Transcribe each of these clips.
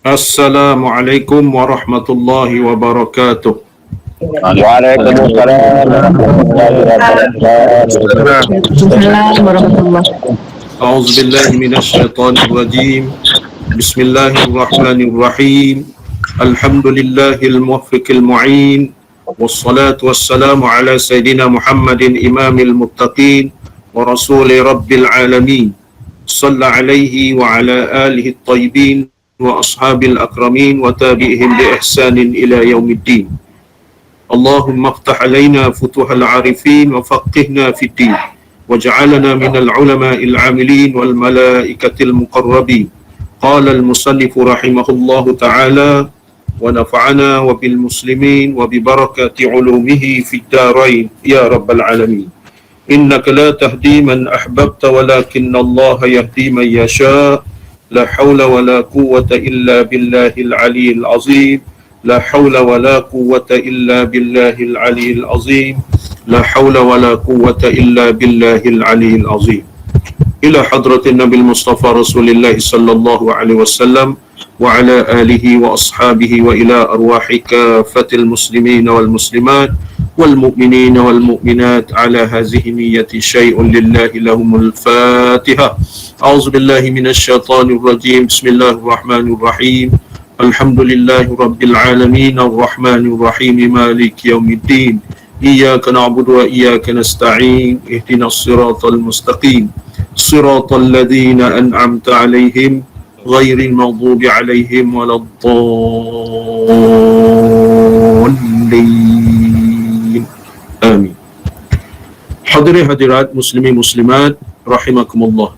Assalamualaikum warahmatullahi wabarakatuh. Waalaikumsalam warahmatullahi wabarakatuh. Waalaikumsalam warahmatullahi. A'udzu billahi minasyaitonir rajim. Bismillahirrahmanirrahim. Alhamdulillahil muwaffiqil mu'in. Wassalatu wassalamu ala sayyidina Muhammadin imamil muttaqin wa rasuli rabbil alamin. Shalla alaihi wa ala alihi at-tayyibin wa ashabil akramin wa tabi'ihim bi ihsanin ila yaumiddin. Allahumma aftah alaina futuhal arifin wa faqihna fid din waj'alna minal ulama'il 'amilin wal malaikatil muqarrabin. Qala al musannif rahimahullahu ta'ala wa nafa'ana wa bil muslimin wa bi barakati 'ulumihi fid darain ya rabbal alamin. Innaka la tahdi man ahbabta walakinna Allah yahdi man yasha. La hawla wa la quwwata illa billahil aliyyil azim. La hawla wa la quwwata illa billahil aliyyil azim. La hawla wa la quwwata illa billahil aliyyil azim. Ila hadratin Nabil Mustafa Rasulillah sallallahu alaihi wasallam wa ala alihi wa ashabihi wa ila arwahi kafatil muslimin wal muslimat wal mu'minin wal mu'minat ala hazihi niyyati syai'un lillahi lahumul Fatihah. A'udzu billahi minasyaitonir rajim. Bismillahirrahmanirrahim. Alhamdulillahi rabbil alamin arrahmanir rahim maliki yaumiddin. Iyyaka na'budu wa iyyaka nasta'in. Ihdinas siratal mustaqim. Siratal ladzina an'amta 'alaihim ghairil maghdubi 'alaihim waladdallin. Amin. Hadirin hadirat muslimin muslimat rahimakumullah.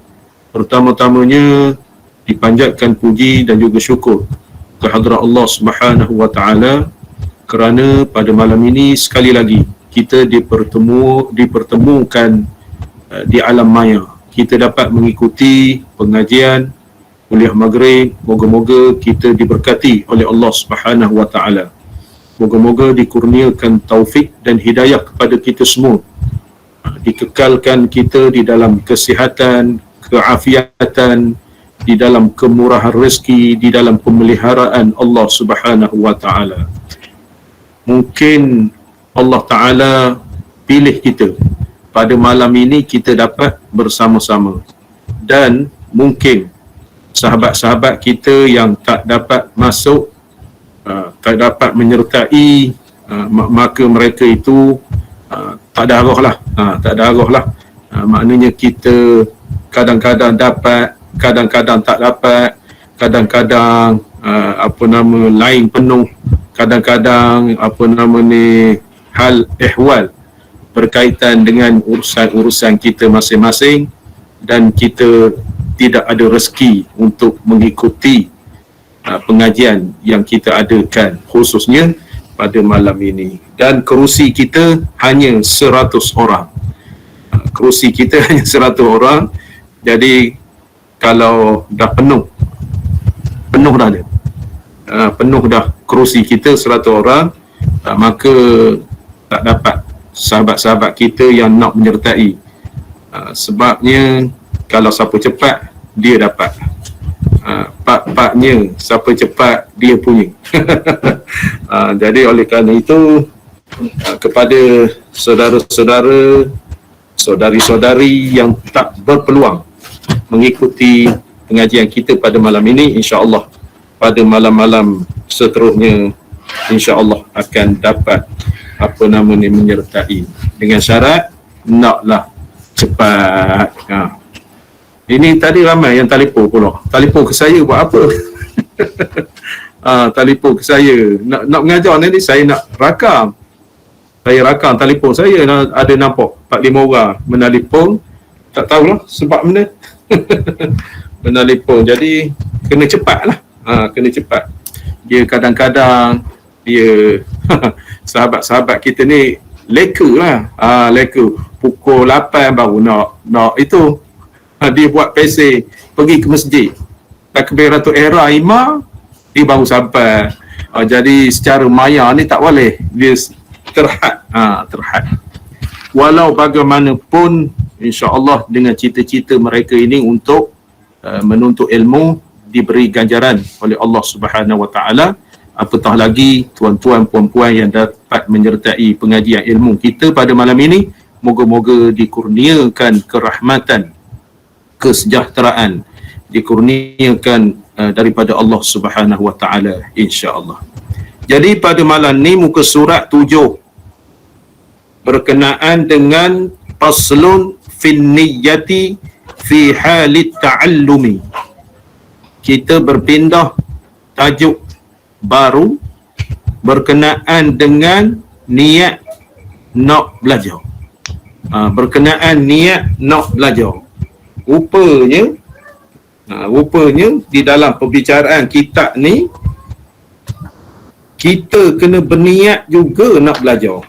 Pertama-tamanya dipanjatkan puji dan juga syukur kehadrat Allah Subhanahu wa taala kerana pada malam ini sekali lagi kita dipertemukan di alam maya. Kita dapat mengikuti pengajian kuliah maghrib. Moga-moga kita diberkati oleh Allah Subhanahu wa taala. Moga-moga dikurniakan taufik dan hidayah kepada kita semua. Dikekalkan kita di dalam kesihatan, keafiatan, di dalam kemurahan rezeki, di dalam pemeliharaan Allah Subhanahu wa taala. Mungkin Allah taala pilih kita pada malam ini kita dapat bersama-sama, dan mungkin sahabat-sahabat kita yang tak dapat masuk, tak dapat menyertai, maka mereka itu tak ada arwah lah, maknanya kita kadang-kadang dapat, kadang-kadang tak dapat, kadang-kadang lain penuh, kadang-kadang hal ehwal berkaitan dengan urusan-urusan kita masing-masing, dan kita tidak ada rezeki untuk mengikuti pengajian yang kita adakan khususnya pada malam ini. Dan kerusi kita hanya 100 orang. Kerusi kita hanya 100 orang. Jadi kalau dah penuh dah dia. Penuh dah kerusi kita 100 orang, maka tak dapat sahabat-sahabat kita yang nak menyertai. Sebabnya kalau siapa cepat dia dapat. Pak-paknya siapa cepat dia punya. Jadi oleh kerana itu kepada saudara-saudara, saudari-saudari yang tak berpeluang mengikuti pengajian kita pada malam ini, insya-Allah pada malam-malam seterusnya insya-Allah akan dapat menyertai, dengan syarat naklah cepat. Ini tadi ramai yang telefon pula. Telefon ke saya buat apa? Telefon ke saya nak mengajar ni, saya nak rakam. Saya rakam telefon saya, ada nampak 4-5 orang menelefon, tak tahulah sebab mana. Menelefon, jadi kena cepatlah. Kena cepat. Dia kadang-kadang dia sahabat-sahabat kita ni leka lah. Leka pukul 8 baru nak itu. Dia buat pesen pergi ke masjid, takbiratul ihram imam, dia baru sampai. Jadi secara maya ni tak boleh, dia terhad. Walau bagaimanapun insya-Allah dengan cita-cita mereka ini untuk menuntut ilmu diberi ganjaran oleh Allah Subhanahu Wa Taala. Apatah lagi tuan-tuan puan-puan yang dapat menyertai pengajian ilmu kita pada malam ini, moga-moga dikurniakan kerahmatan, kesejahteraan, dikurniakan daripada Allah Subhanahu Wa Taala, insya-Allah. Jadi pada malam ni muka surat 7 berkenaan dengan faslun fin niyyati fi halit ta'allumi. Kita berpindah tajuk baru berkenaan dengan niat nak belajar. Berkenaan niat nak belajar. Rupanya di dalam pembicaraan kitab ni kita kena berniat juga nak belajar.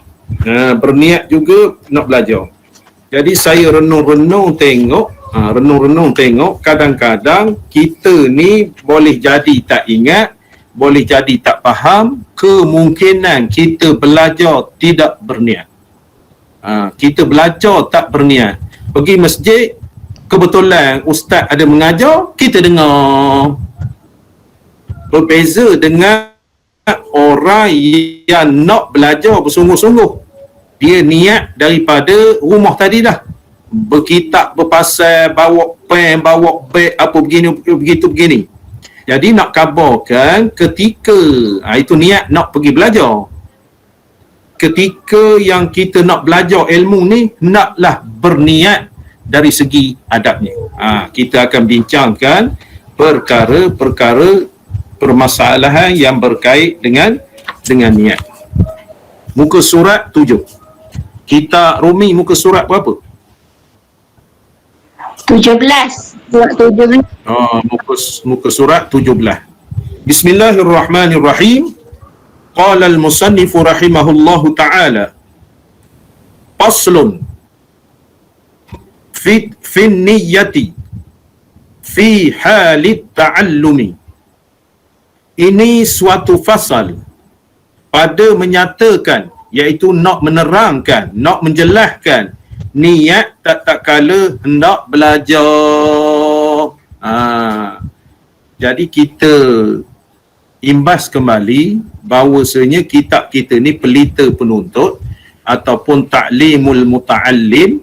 Berniat juga nak belajar. Jadi saya renung-renung tengok kadang-kadang kita ni boleh jadi tak ingat, boleh jadi tak faham, kemungkinan kita belajar tidak berniat. Kita belajar tak berniat. Pergi masjid, kebetulan ustaz ada mengajar, kita dengar. Berbeza dengan orang yang nak belajar bersungguh-sungguh. Dia niat daripada rumah tadi dah. Berkitab, berpasal, bawa pen, bawa beg, apa begini. Jadi nak kabarkan ketika itu niat nak pergi belajar. Ketika yang kita nak belajar ilmu ni, naklah berniat dari segi adabnya. Kita akan bincangkan perkara-perkara permasalahan yang berkait dengan niat. Muka surat 7. Kita Rumi muka surat berapa? 17. Surat 17. Muka surat 17. Bismillahirrahmanirrahim. Qala al-musannif rahimahullahu ta'ala. Faslun fi niyyati fi halit ta'allumi. Ini suatu fasal pada menyatakan, iaitu nak menerangkan, nak menjelaskan niat tak kala hendak belajar. Jadi kita imbas kembali bahawasanya kitab kita ni pelita penuntut ataupun ta'limul muta'allim.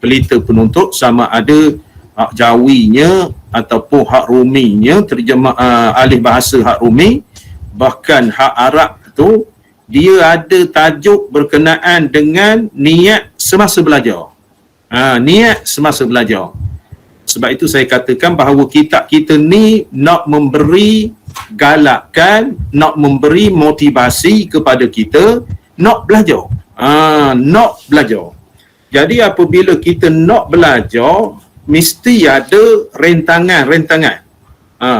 Pelita penuntut sama ada hak Jawinya ataupun hak Ruminya, terjemah alih bahasa hak Rumi, bahkan hak Arab tu dia ada tajuk berkenaan dengan niat semasa belajar. Niat semasa belajar. Sebab itu saya katakan bahawa kitab kita ni nak memberi galakan, nak memberi motivasi kepada kita nak belajar. Nak belajar. Jadi apabila kita nak belajar, mesti ada rentangan-rentangan.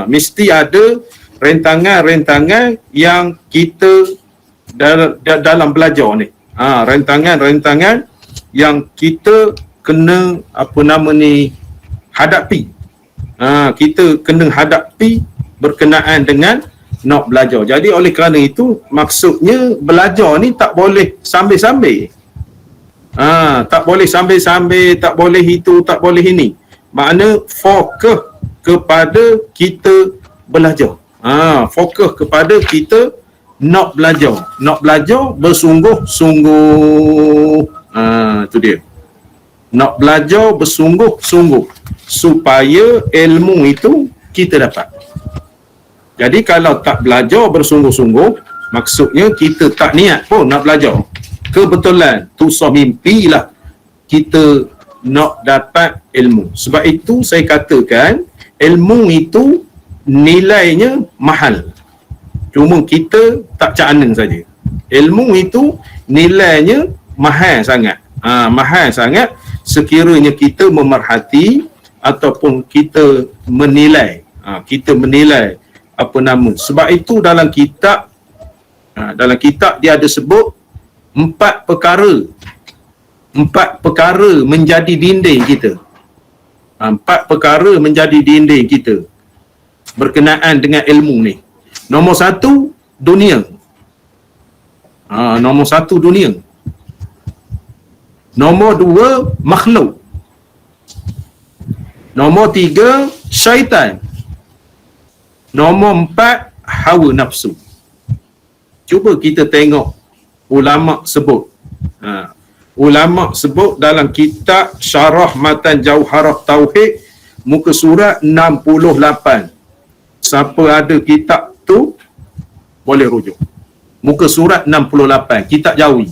Mesti ada rentangan-rentangan yang kita dalam belajar ni. Rentangan-rentangan yang kita kena hadapi. Kita kena hadapi berkenaan dengan nak belajar. Jadi oleh kerana itu, maksudnya belajar ni tak boleh sambil-sambil. Tak boleh sambil-sambil, tak boleh itu, tak boleh ini. Makna fokus kepada kita belajar. Fokus kepada kita nak belajar. Nak belajar bersungguh-sungguh. Itu dia. Nak belajar bersungguh-sungguh supaya ilmu itu kita dapat. Jadi kalau tak belajar bersungguh-sungguh, maksudnya kita tak niat pun nak belajar. Kebetulan tusah mimpilah kita nak dapat ilmu. Sebab itu saya katakan ilmu itu nilainya mahal. Cuma kita tak cakap saja. Ilmu itu nilainya mahal sangat. Mahal sangat sekiranya kita memerhati ataupun kita menilai. Kita menilai sebab itu dalam kitab dia ada sebut 4 perkara menjadi dinding kita. 4 perkara menjadi dinding kita berkenaan dengan ilmu ni. Nombor 1, dunia. Nombor 1, dunia. Nombor 2, makhluk. Nombor 3, syaitan. Nombor 4, hawa nafsu. Cuba kita tengok ulama sebut. Ulama sebut dalam kitab Syarah Matan Jauharah Tauhid muka surat 68. Siapa ada kitab tu boleh rujuk. Muka surat 68, kitab Jawi.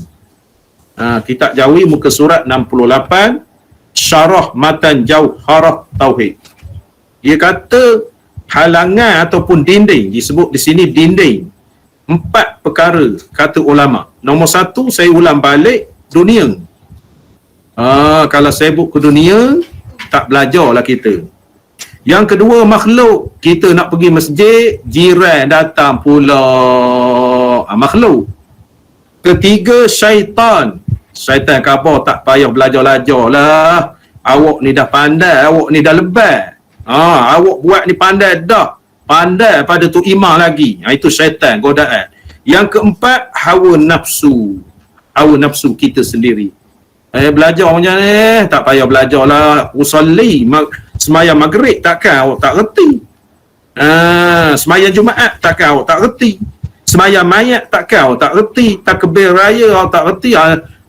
Kitab Jawi muka surat 68, Syarah Matan Jauharah Tauhid. Dia kata halangan ataupun dinding, disebut di sini dinding. 4 perkara kata ulama. Nombor 1, saya ulang balik, dunia. Kalau sibuk ke dunia, tak belajarlah kita. Yang kedua, makhluk. Kita nak pergi masjid, jiran datang pula. Makhluk. Ketiga, syaitan. Syaitan khabar, tak payah belajar-belajar lah. Awak ni dah pandai, awak ni dah lebat. Awak buat ni pandai dah. Pandai pada tu imam lagi. Itu syaitan, godaan. Yang keempat, hawa nafsu. Hawa nafsu kita sendiri. Belajar macam ni, tak payah belajar lah. Usalli, semayang maghrib takkan awak tak reti. Semayang Jumaat takkan awak tak reti. Semayang mayat takkan awak tak reti. Takbir raya awak tak reti.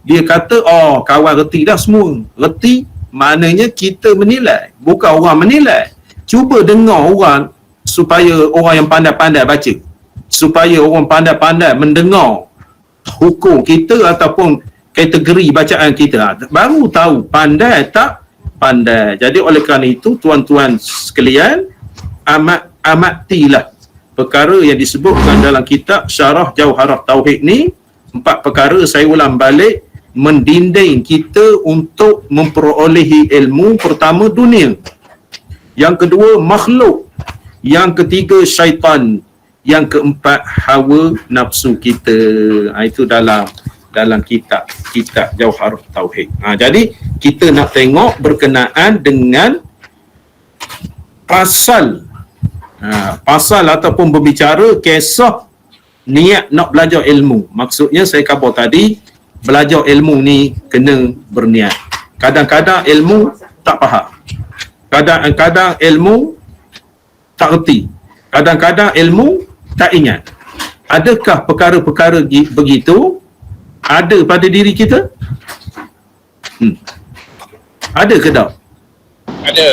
Dia kata, kawan reti dah semua. Reti maknanya kita menilai, bukan orang menilai. Cuba dengar orang, supaya orang yang pandai-pandai baca, supaya orang pandai-pandai mendengar hukum kita ataupun kategori bacaan kita, baru tahu pandai tak pandai. Jadi oleh kerana itu, tuan-tuan sekalian, amatilah perkara yang disebutkan dalam kitab Syarah Jauharah Tauhid ni. 4 perkara, saya ulang balik, mendinding kita untuk memperolehi ilmu. Pertama, dunia. Yang kedua, makhluk. Yang ketiga, syaitan. Yang keempat, hawa nafsu kita. Itu dalam kitab Jauharah Tauhid. Jadi kita nak tengok berkenaan dengan pasal ataupun berbicara kisah niat nak belajar ilmu. Maksudnya saya khabar tadi, belajar ilmu ni kena berniat. Kadang-kadang ilmu tak faham. Kadang-kadang ilmu tak reti. Kadang-kadang ilmu tak ingat. Adakah perkara-perkara begitu ada pada diri kita? Ada ke tak? Ada.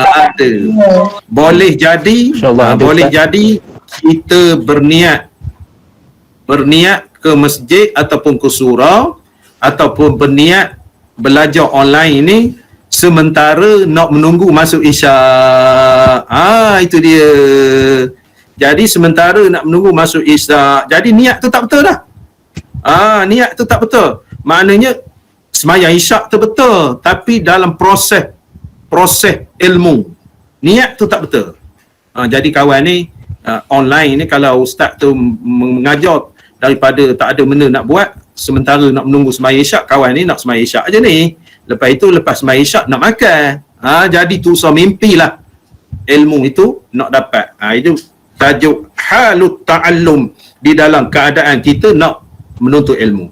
Ada. Boleh jadi, boleh jadi kita berniat ke masjid ataupun ke surau ataupun berniat belajar online ni sementara nak menunggu masuk isyak. Itu dia. Jadi sementara nak menunggu masuk isyak, jadi niat tu tak betul dah. Niat tu tak betul. Maknanya semayang isyak tu betul, tapi dalam proses ilmu niat tu tak betul. Jadi kawan ni online ni, kalau ustaz tu mengajar daripada tak ada benda nak buat, sementara nak menunggu semayang isyak, kawan ni nak semayang isyak aja ni. Lepas itu, lepas semayang isyak nak makan. Jadi tu so mimpilah ilmu itu nak dapat. Itu tajuk halut ta'allum, di dalam keadaan kita nak menuntut ilmu.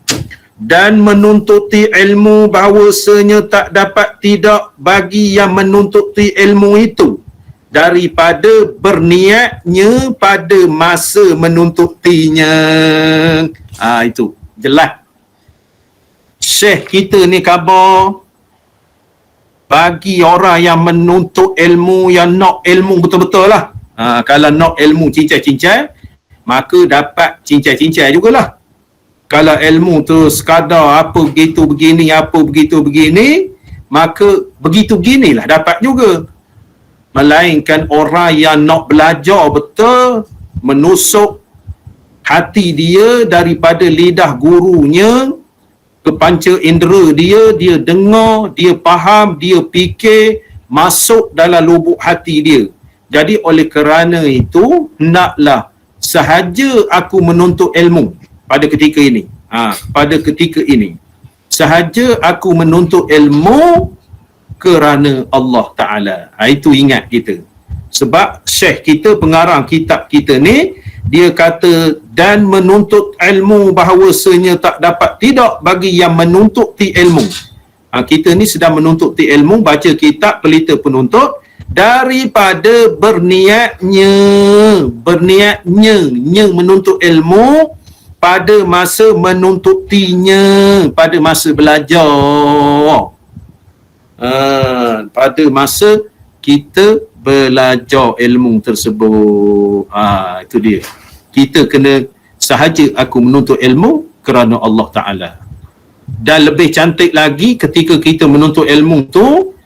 Dan menuntuti ilmu bahawasanya tak dapat tidak bagi yang menuntuti ilmu itu daripada berniatnya pada masa menuntutinya. Itu jelas. Syekh kita ni khabar bagi orang yang menuntut ilmu, yang nak ilmu betul-betul lah. Kalau nak ilmu cincai-cincai, maka dapat cincai-cincai jugalah. Kalau ilmu tu sekadar apa begitu begini, apa begitu begini, maka begitu beginilah dapat juga. Melainkan orang yang nak belajar betul, menusuk hati dia daripada lidah gurunya ke panca indera dia, dia dengar, dia faham, dia fikir, masuk dalam lubuk hati dia. Jadi oleh kerana itu, hendaklah sahaja aku menuntut ilmu pada ketika ini. Pada ketika ini, sahaja aku menuntut ilmu kerana Allah Ta'ala. Itu ingat kita. Sebab syekh kita, pengarang kitab kita ni, dia kata, dan menuntut ilmu bahawasanya tak dapat tidak bagi yang menuntut ilmu. Kita ni sedang menuntut ilmu, baca kitab pelita penuntut, daripada berniatnya menuntut ilmu pada masa menuntutinya, pada masa belajar. Pada masa kita belajar ilmu tersebut. Itu dia. Kita kena sahaja aku menuntut ilmu kerana Allah Ta'ala. Dan lebih cantik lagi ketika kita menuntut ilmu tu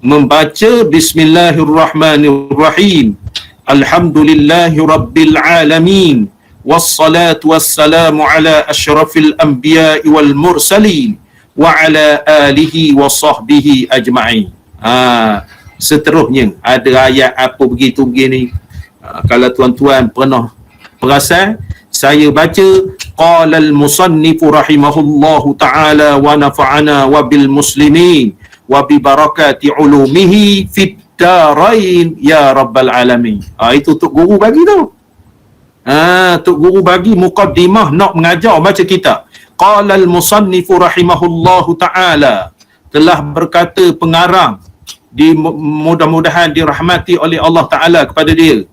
membaca Bismillahirrahmanirrahim. Alhamdulillahi Rabbil Alamin. Wassalatu wassalamu ala ashrafil anbiya'i wal mursalin wa ala alihi wa sahbihi ajma'in. Seterusnya ada ayat apa begitu begini. Kalau tuan-tuan pernah perasan, saya baca qala al-musannifu rahimahullahu ta'ala wa nafa'ana wa bil muslimin wa bi barakati ulumihi fid darain ya rabbal alamin. Itu Tok Guru bagi tu. Tok Guru bagi muqaddimah nak mengajar baca kitab. Qala al-musannifu rahimahullahu ta'ala, telah berkata pengarang, mudah-mudahan dirahmati oleh Allah Ta'ala kepada dia.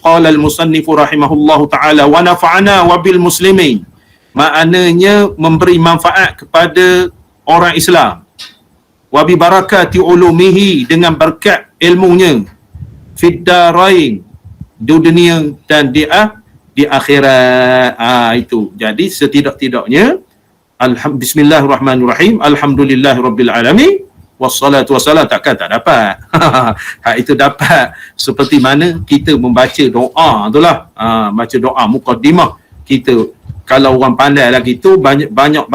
Qala al-musannifu rahimahullahu ta'ala wa nafa'ana wa bil muslimin, maknanya memberi manfaat kepada orang Islam, wa bi barakati ulumihi, dengan berkat ilmunya, fid darain, di dunia dan di akhirat. Itu. Jadi setidak-tidaknya Bismillahirrahmanirrahim, Alhamdulillahirabbil alamin, wassalatu wassalam, takkan tak dapat. Itu dapat seperti mana kita membaca doa itulah. Baca doa muqaddimah. Kita kalau orang pandai lagi tu banyak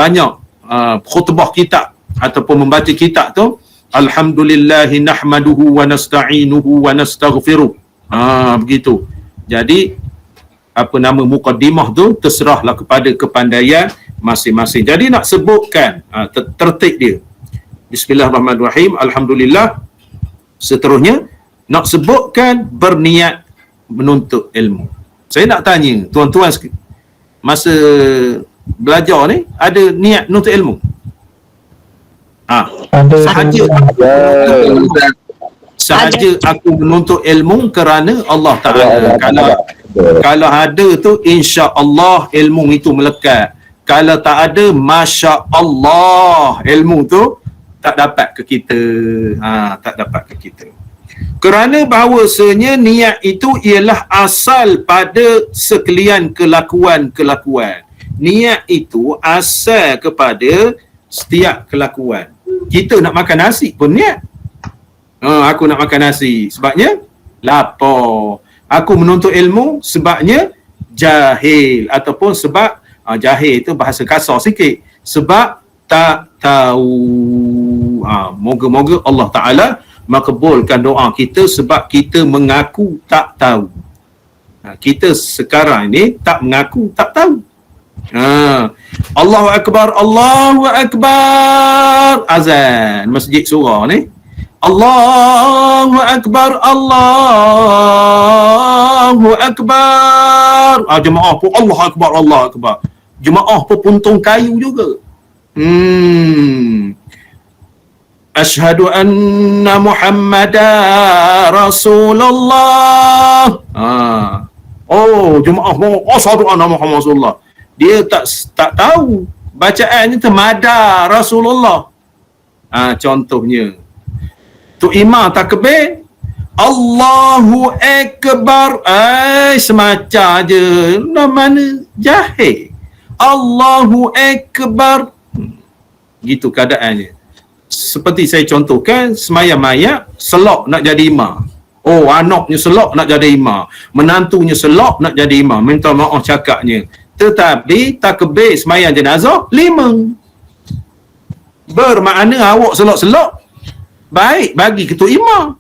khutbah kitab ataupun membaca kitab tu, alhamdulillahi nahmaduhu wa nasta'inuhu wa nastaghfiruh. Begitu. Jadi apa nama muqaddimah tu terserahlah kepada kepandaian masing-masing. Jadi nak sebutkan tertib dia. Bismillahirrahmanirrahim, alhamdulillah. Seterusnya nak sebutkan berniat menuntut ilmu. Saya nak tanya tuan-tuan, masa belajar ni ada niat menuntut ilmu? Sahaja aku menuntut ilmu kerana Allah Ta'ala. Kalau ada tu insya-Allah ilmu itu melekat. Kalau tak ada, masya Allah, ilmu tu tak dapat ke kita. Tak dapat ke kita. Kerana bahawasanya niat itu ialah asal pada sekalian kelakuan-kelakuan. Niat itu asal kepada setiap kelakuan. Kita nak makan nasi pun niat. Aku nak makan nasi sebabnya lapar. Aku menuntut ilmu sebabnya jahil, ataupun sebab jahil itu bahasa kasar sikit, sebab tak tahu. Moga-moga Allah Ta'ala makbulkan doa kita sebab kita mengaku tak tahu. Kita sekarang ni tak mengaku tak tahu. Allahu Akbar, Allahu Akbar, azan masjid surah ni. Allahu Akbar, Allahu Akbar. Jemaah pun Allahu Akbar, Allahu Akbar. Jemaah pun puntung kayu juga. Asyhadu anna Muhammadar Rasulullah. Jemaah pun asyhadu anna Muhammad Rasulullah. Dia tak tahu bacaan ni termada Rasulullah. Contohnya tu imam takbir Allahu Akbar, semacam je, mana jahil. Allahu Akbar, gitu keadaannya. Seperti saya contohkan, semayang mayat selok nak jadi imam. Anaknya selok nak jadi imam, menantunya selok nak jadi imam, minta maaf cakapnya. Tetapi takbir semayang jenazah 5. Bermakna awak selok-selok baik bagi ketua imam.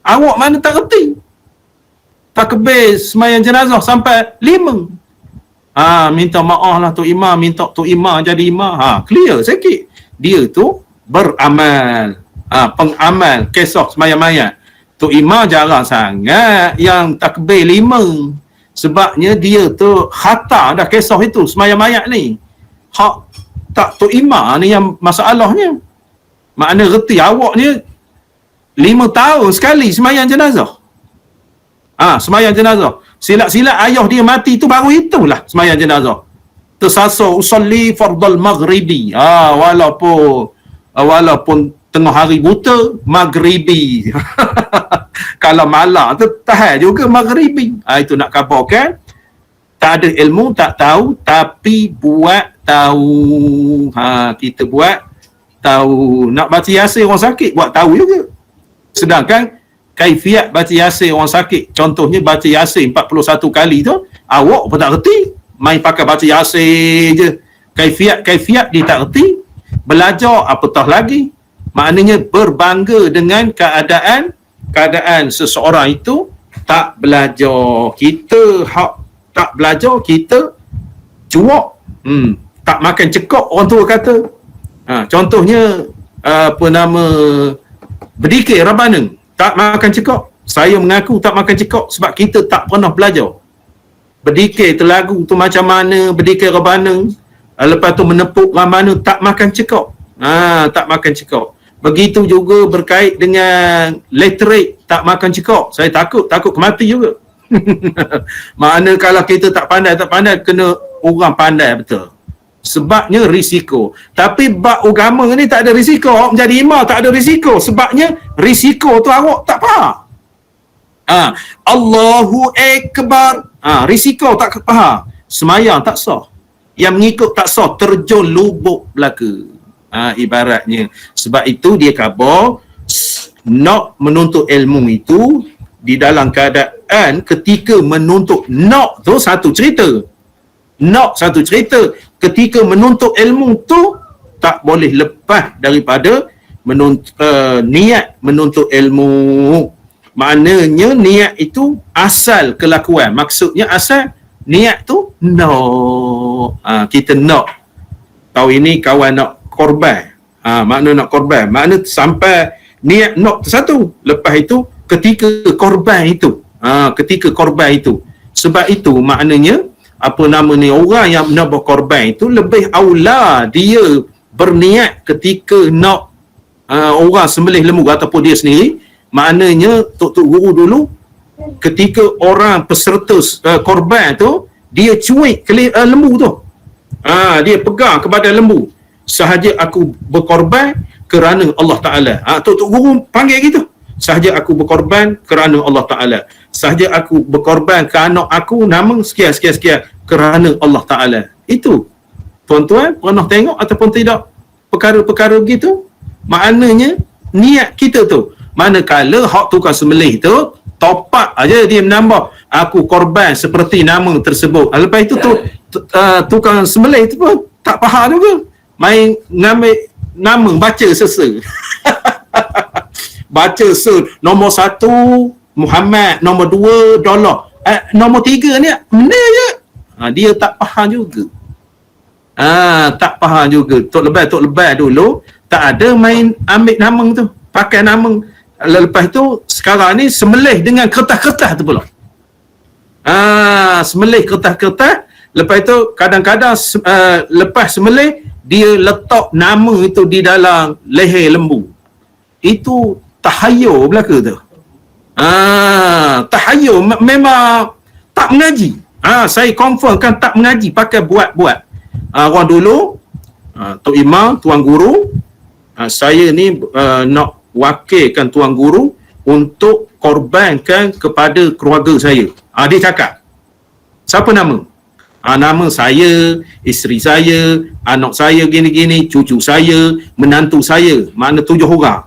Awak mana tak reti. Takbir semayang jenazah sampai 5. Minta maaf lah Tok Imam, minta Tok Imam jadi imam. Clear sikit. Dia tu beramal. Pengamal kisah semayang mayat. Tok Imam jarang sangat yang takbir 5. Sebabnya dia tu khatar dah kisah itu semayang mayat ni. Tak Tok Imam ni yang masalahnya. Makna reti awak ni 5 tahun sekali sembahyang jenazah. Sembahyang jenazah. Silap-silap ayah dia mati tu baru itulah sembahyang jenazah. Tersasar usalli fardal maghribi. Walaupun tengah hari buta, maghribi. Kalau malam tu tahan juga maghribi. Itu nak khabarkan tak ada ilmu, tak tahu, tapi buat tahu. Kita buat tahu. Nak baca yasin orang sakit, buat tahu juga. Sedangkan kaifiat baca yasin orang sakit, contohnya baca yasin 41 kali tu, awak pun tak reti. Main pakai baca yasin je. Kaifiat dia tak reti. Belajar apatah lagi. Maknanya berbangga dengan keadaan seseorang itu tak belajar. Kita tak belajar, kita cuak. Tak makan cekok, orang tua kata. Contohnya berdikir Rabbana, tak makan cekok. Saya mengaku tak makan cekok sebab kita tak pernah belajar. Berdikir terlagu tu macam mana, berdikir Rabbana, lepas tu menepuk Rabbana, tak makan cekok. Tak makan cekok. Begitu juga berkait dengan literate, tak makan cekok. Saya takut mati juga. Makna kalau kita tak pandai, kena orang pandai betul. Sebabnya risiko. Tapi bab agama ni tak ada risiko. Awak menjadi imam tak ada risiko. Sebabnya risiko tu awak tak faham. Allahu Akbar. Risiko tak faham. Semayang tak sah. Yang mengikut tak sah, terjun lubuk belaka. Ibaratnya. Sebab itu dia khabar nak menuntut ilmu itu di dalam keadaan ketika menuntut nak tu satu cerita. Ketika menuntut ilmu tu tak boleh lepas daripada niat menuntut ilmu. Maknanya niat itu asal kelakuan. Maksudnya asal niat tu kita nak. Tahu ini kawan nak korban. Makna nak korban. Makna sampai niat nak satu. Lepas itu ketika korban itu. Sebab itu maknanya orang yang nak berkorban itu lebih aula dia berniat ketika nak orang sembelih lembu ataupun dia sendiri. Maknanya Tok Guru dulu ketika orang peserta korban tu, dia cuik lembu tu. Dia pegang kepada lembu. Sahaja aku berkorban kerana Allah Ta'ala. Tok Guru panggil gitu. Sahaja aku berkorban kerana Allah Ta'ala. Sahaja aku berkorban ke anak aku, nama sekian kerana Allah Ta'ala. Itu tuan-tuan pernah tengok ataupun tidak perkara-perkara begitu? Maknanya niat kita tu. Manakala hak tukang sembelih tu topak aja dia menambah aku korban seperti nama tersebut. Lepas itu tu tukang sembelih tu pun tak faham juga. Main ngambil nama baca sesa. Baca nombor 1 Muhammad, nombor 2 dolar, nombor 3 ni benda je. Dia tak faham juga. Tak faham juga. Tok lebay dulu tak ada main ambil nama tu, pakai nama. Lepas tu sekarang ni sembelih dengan kertas-kertas tu pula. Sembelih kertas-kertas. Lepas tu kadang-kadang lepas sembelih dia letak nama itu di dalam leher lembu. Itu tahayul belaka tu. Tahayul memang tak mengaji. Saya confirm kan tak mengaji, pakai buat-buat. Orang dulu Tok Imam, Tuan Guru, saya ni nak wakilkan Tuan Guru untuk korbankan kepada keluarga saya. Dia cakap, siapa nama? Nama saya, isteri saya, anak saya gini-gini, cucu saya, menantu saya. Makna 7 orang.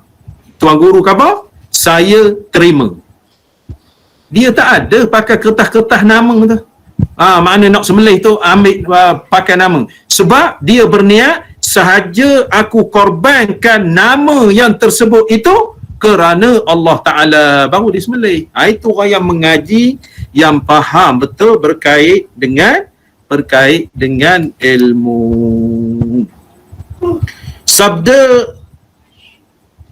Tuan Guru khabar, saya terima. Dia tak ada pakai kertas-kertas nama tu. Makna nak sembelih tu ambil pakai nama. Sebab dia berniat sahaja aku korbankan nama yang tersebut itu kerana Allah Ta'ala, baru disembelih. Itu orang yang mengaji, yang faham betul berkait dengan ilmu.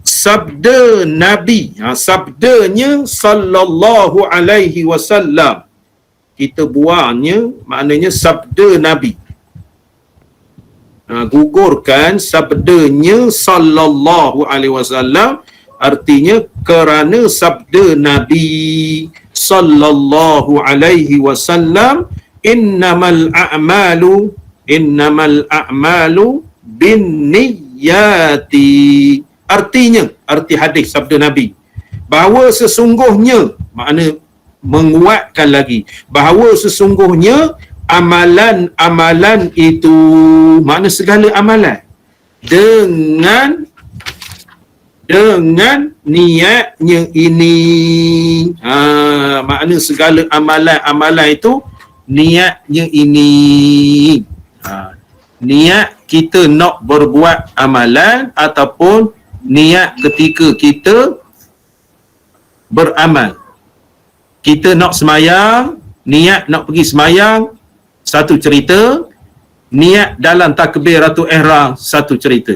Sabda Nabi, sabdanya sallallahu alaihi wasallam. Kita buangnya maknanya sabda Nabi. Gugurkan sabdanya sallallahu alaihi wasallam, Artinya kerana sabda Nabi sallallahu alaihi wasallam, innamal a'malu binniyati. Artinya, arti hadis sabda Nabi, bahawa sesungguhnya, makna menguatkan lagi, bahawa sesungguhnya amalan-amalan itu, makna segala amalan, dengan niatnya ini. Makna segala amalan-amalan itu niatnya ini. Niat kita nak berbuat amalan ataupun niat ketika kita beramal. Kita nak semayang, niat nak pergi semayang, satu cerita. Niat dalam takbiratul ihram, satu cerita.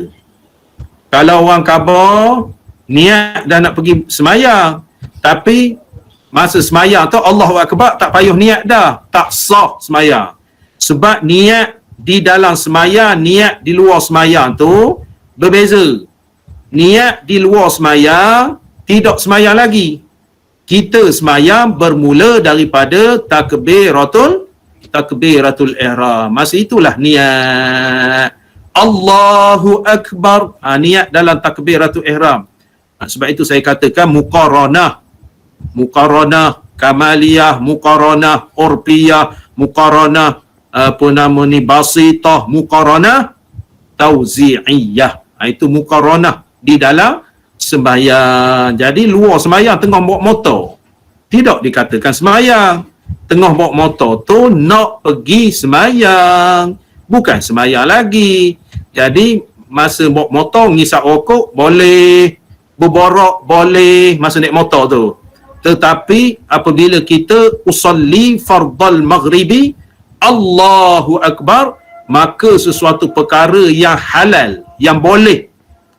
Kalau orang khabar, niat dah nak pergi semayang, tapi masa semayang tu Allahu Akbar, tak payah niat dah, tak sah semayang. Sebab niat di dalam semayang, niat di luar semayang tu berbeza. Niat di luar semayang, tidak semayang lagi. Kita semayang bermula daripada takbiratul ihram. Masa itulah niat Allahu Akbar, niat dalam takbiratul ihram. Sebab itu saya katakan muqaranah kamaliyah, muqaranah urfiyah, muqaranah basitah, muqaranah tauzi'iyah. Itu muqaranah di dalam sembahyang. Jadi luar sembahyang tengah bawa motor, tidak dikatakan sembahyang. Tengah bawa motor tu nak pergi sembahyang, bukan sembahyang lagi. Jadi masa bawa motor ngisap rokok boleh, berborak boleh masa naik motor tu. Tetapi apabila kita usalli fardal maghribi, Allahu Akbar, maka sesuatu perkara yang halal, yang boleh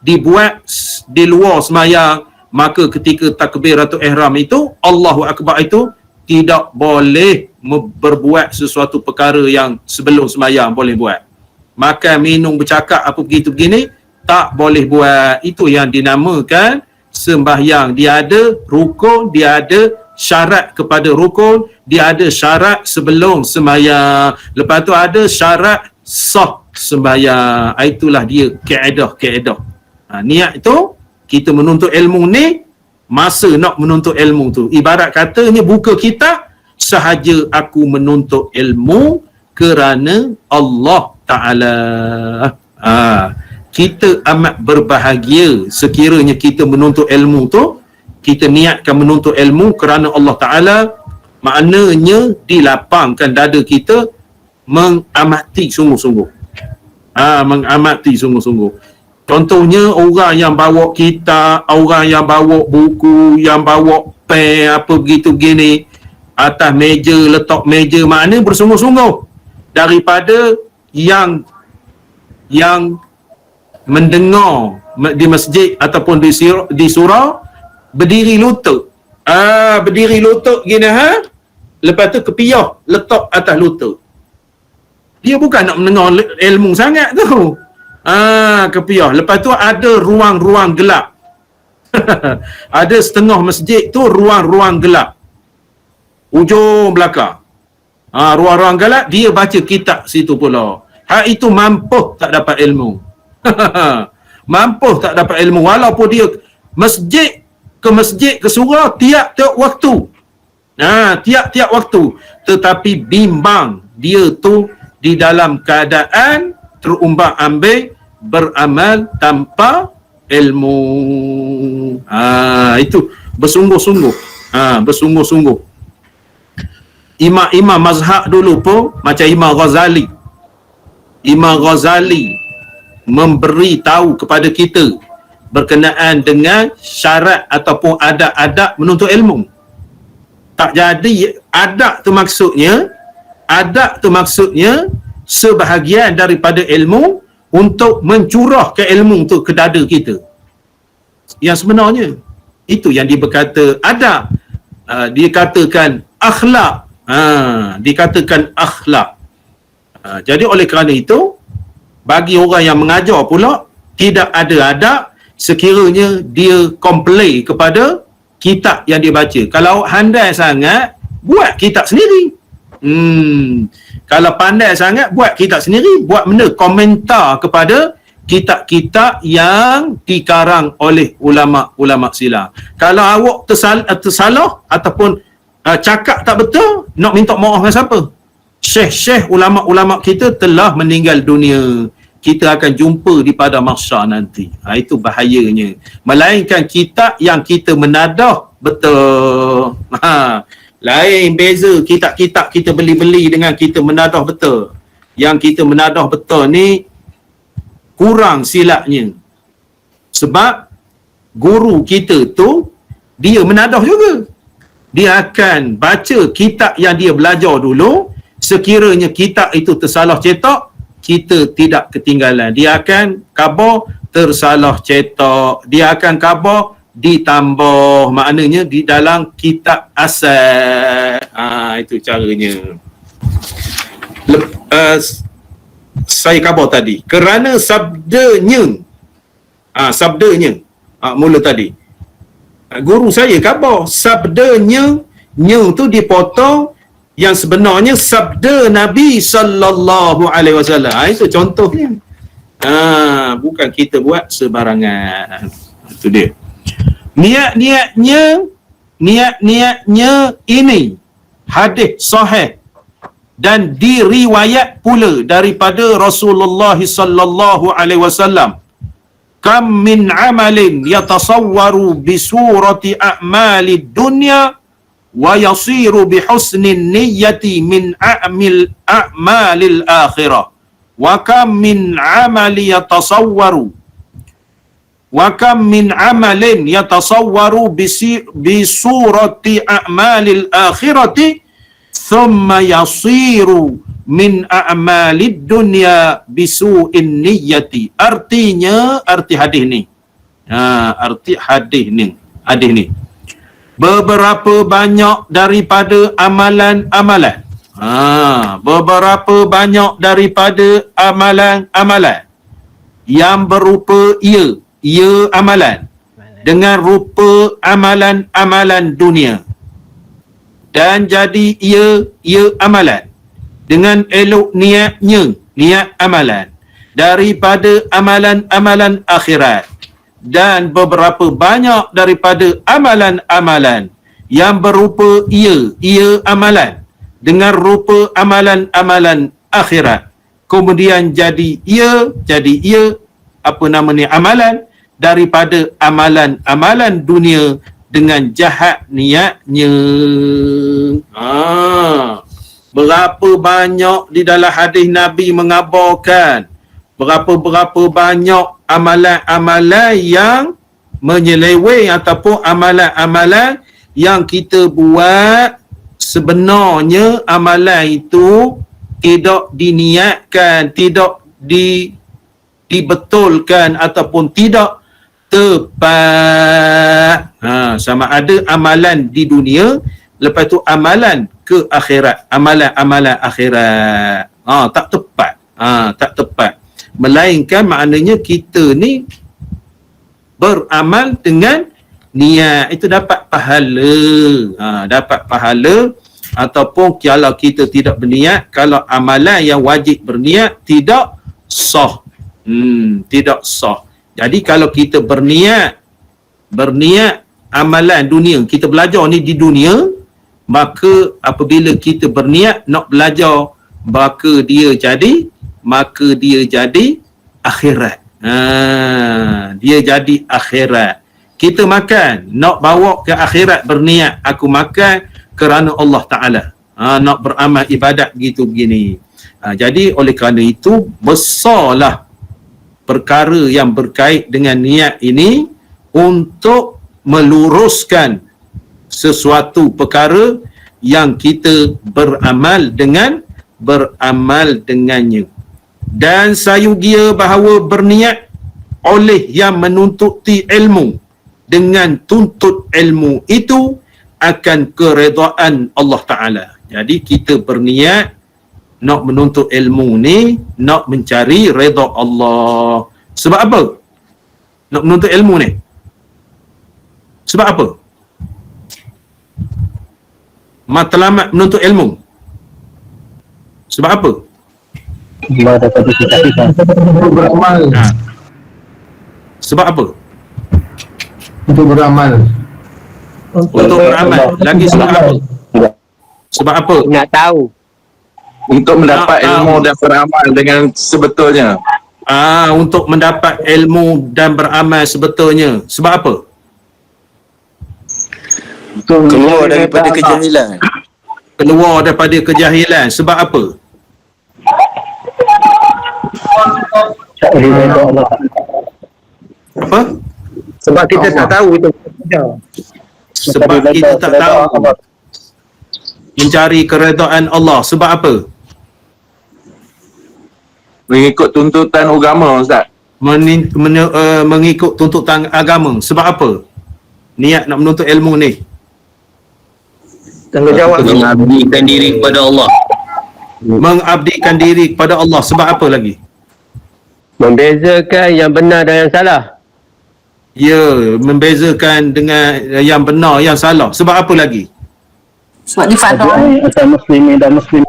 dibuat di luar sembahyang, maka ketika takbiratul ihram itu, Allahu Akbar itu tidak boleh berbuat sesuatu perkara yang sebelum sembahyang boleh buat. Makan, minum, bercakap apa begitu-begini tak boleh buat. Itu yang dinamakan sembahyang. Dia ada rukun, dia ada syarat kepada rukun, dia ada syarat sebelum sembahyang, lepas tu ada syarat sah sembahyang. Itulah dia kaedah. Niat itu kita menuntut ilmu ni, masa nak menuntut ilmu tu ibarat katanya buka kitab, sahaja aku menuntut ilmu kerana Allah Ta'ala. Kita amat berbahagia sekiranya kita menuntut ilmu tu, kita niatkan menuntut ilmu kerana Allah Ta'ala, maknanya dilapangkan dada kita mengamati sungguh-sungguh. Mengamati sungguh-sungguh. Contohnya orang yang bawa kitab, orang yang bawa buku, yang bawa pen, apa begitu begini, atas meja, letak meja, makna bersungguh-sungguh. Daripada yang mendengar di masjid ataupun di surau, berdiri lutut. Berdiri lutut gini, lepas tu kepiah letak atas lutut. Dia bukan nak mendengar ilmu sangat tu. Kepiah. Lepas tu ada ruang-ruang gelap. Ada setengah masjid tu ruang-ruang gelap. Ujung belakang. Ruang-ruang gelap, dia baca kitab situ pula. Itu mampu tak dapat ilmu. Mampu tak dapat ilmu. Walaupun dia masjid ke surau tiap-tiap waktu. Tiap-tiap waktu. Tetapi bimbang dia tu di dalam keadaan terumbang-ambing, beramal tanpa ilmu. Itu bersungguh-sungguh. Bersungguh-sungguh. Imam-imam mazhab dulu pun macam Imam Ghazali. Imam Ghazali memberi tahu kepada kita berkenaan dengan syarat ataupun adab-adab menuntut ilmu. Tak jadi adab tu maksudnya sebahagian daripada ilmu untuk mencurahkan ilmu tu ke dada kita. Yang sebenarnya itu yang dia berkata adab. Dia katakan akhlak. Dikatakan akhlak. Jadi oleh kerana itu, bagi orang yang mengajar pula tidak ada adab, sekiranya dia komplain kepada kitab yang dia baca. Kalau handai sangat, buat kitab sendiri. Kalau pandai sangat, buat kitab sendiri, buat benda komentar kepada kitab-kitab yang dikarang oleh ulama-ulama silam. Kalau awak tersalah ataupun cakap tak betul, nak minta maaf dengan siapa? Syekh-syekh ulama-ulama kita telah meninggal dunia. Kita akan jumpa di pada mahsyar nanti. Itu bahayanya. Melainkan kitab yang kita menadah betul. Lain beza kitab-kitab kita beli-beli dengan kita menadah betul. Yang kita menadah betul ni kurang silapnya. Sebab guru kita tu dia menadah juga. Dia akan baca kitab yang dia belajar dulu. Sekiranya kitab itu tersalah cetak, kita tidak ketinggalan. Dia akan khabar tersalah cetak. Dia akan khabar ditambah. Maknanya di dalam kitab asal. Itu caranya. Saya khabar tadi. Kerana sabdanya. Mula tadi. Guru saya khabar. Sabdanya. Nya tu dipotong. Yang sebenarnya sabda Nabi sallallahu alaihi wasallam. Itu contohnya. Bukan kita buat sebarangan. Itu dia. Niat-niatnya ini hadis sahih dan diriwayat pula daripada Rasulullah sallallahu alaihi wasallam. Kam min amalin yatasawwaru bi surati a'malid dunya wa yasiru bi husnin niyyati min a'malil akhirah wa kam min amali yatasawwaru wa kam min amalin yatasawwaru bi surati a'malil akhirati thumma yasiru min a'malid dunya bi su'in niyyati. Artinya, arti hadis ni, arti hadis ni, beberapa banyak daripada amalan-amalan. Beberapa banyak daripada amalan-amalan yang berupa ia amalan dengan rupa amalan-amalan dunia, dan jadi ia amalan dengan elok niat amalan daripada amalan-amalan akhirat, dan beberapa banyak daripada amalan-amalan yang berupa ia amalan dengan rupa amalan-amalan akhirat, kemudian jadi ia apa nama ni amalan daripada amalan-amalan dunia dengan jahat niatnya. Berapa banyak di dalam hadis Nabi mengabarkan berapa banyak amalan-amalan yang menyeleweng ataupun amalan-amalan yang kita buat, sebenarnya amalan itu tidak diniatkan, tidak dibetulkan ataupun tidak tepat. Sama ada amalan di dunia, lepas tu amalan ke akhirat, amalan-amalan akhirat. Tak tepat. Tak tepat. Melainkan maknanya kita ni beramal dengan niat, itu dapat pahala. Dapat pahala. Ataupun kalau kita tidak berniat, kalau amalan yang wajib berniat tidak sah. Tidak sah. Jadi kalau kita berniat amalan dunia, kita belajar ni di dunia, maka apabila kita berniat nak belajar, maka dia jadi akhirat. Dia jadi akhirat. Kita makan, nak bawa ke akhirat, berniat aku makan kerana Allah Ta'ala. Nak beramal ibadat begini. Jadi oleh kerana itu, besarlah perkara yang berkait dengan niat ini untuk meluruskan sesuatu perkara yang kita beramal dengannya. Dan sayugia bahawa berniat oleh yang menuntuti ilmu, dengan tuntut ilmu itu akan keredaan Allah Ta'ala. Jadi kita berniat nak menuntut ilmu ni, nak mencari redha Allah. Sebab apa? nak menuntut ilmu ni? Sebab apa? Matlamat menuntut ilmu. Sebab apa? Allah dapat kita Untuk beramal. Ha. Sebab apa? Untuk beramal. Untuk beramal. Lagi sebab apa? Sebab apa? Nak tahu. Untuk mendapat Tak tahu. ilmu dan beramal dengan sebetulnya. Untuk mendapat ilmu dan beramal sebetulnya. Sebab apa? Keluar daripada kejahilan. Keluar daripada kejahilan. Sebab apa? cari redha Allah. Apa? Sebab kita tak tahu itu. Sebab kita tak tahu mencari keredaan Allah. Sebab apa? Mengikut tuntutan agama, Ustaz. Mengikut tuntutan agama. Sebab apa? Niat nak menuntut ilmu ni. Tanggungjawab. Mengabdikan diri kepada Allah. Mengabdikan diri kepada Allah. Sebab apa lagi? Membezakan yang benar dan yang salah. Ya, membezakan dengan yang benar, yang salah. Sebab apa lagi? Sebab dia faham. Asal muslimin dan muslim.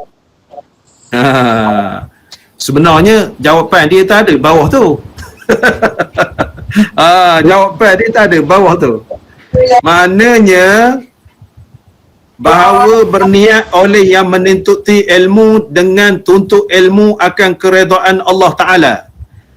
Ha. Sebenarnya jawapan dia tak ada bawah tu. Jawapan dia tak ada bawah tu. Maknanya bahawa berniat oleh yang menuntuti ilmu dengan tuntut ilmu akan keredaan Allah Ta'ala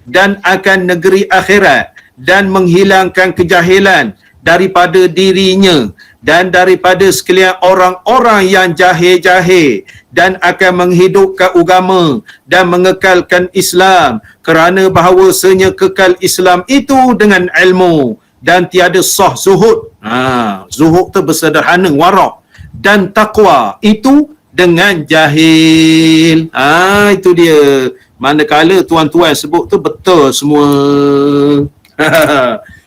dan akan negeri akhirat dan menghilangkan kejahilan daripada dirinya dan daripada sekalian orang-orang yang jahil-jahil dan akan menghidupkan agama dan mengekalkan Islam kerana bahawasanya kekal Islam itu dengan ilmu dan tiada sah zuhud. Zuhud tu bersederhana, warak, dan takwa itu dengan jahil. Itu dia. Manakala tuan-tuan sebut tu betul semua.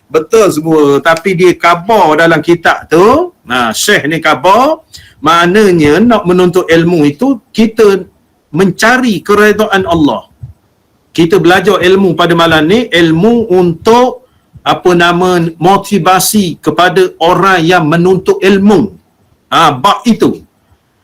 Betul semua, tapi dia khabar dalam kitab tu. Syekh ni khabar, maknanya nak menuntut ilmu itu kita mencari keredaan Allah. Kita belajar ilmu pada malam ni, ilmu untuk motivasi kepada orang yang menuntut ilmu. Bab itu.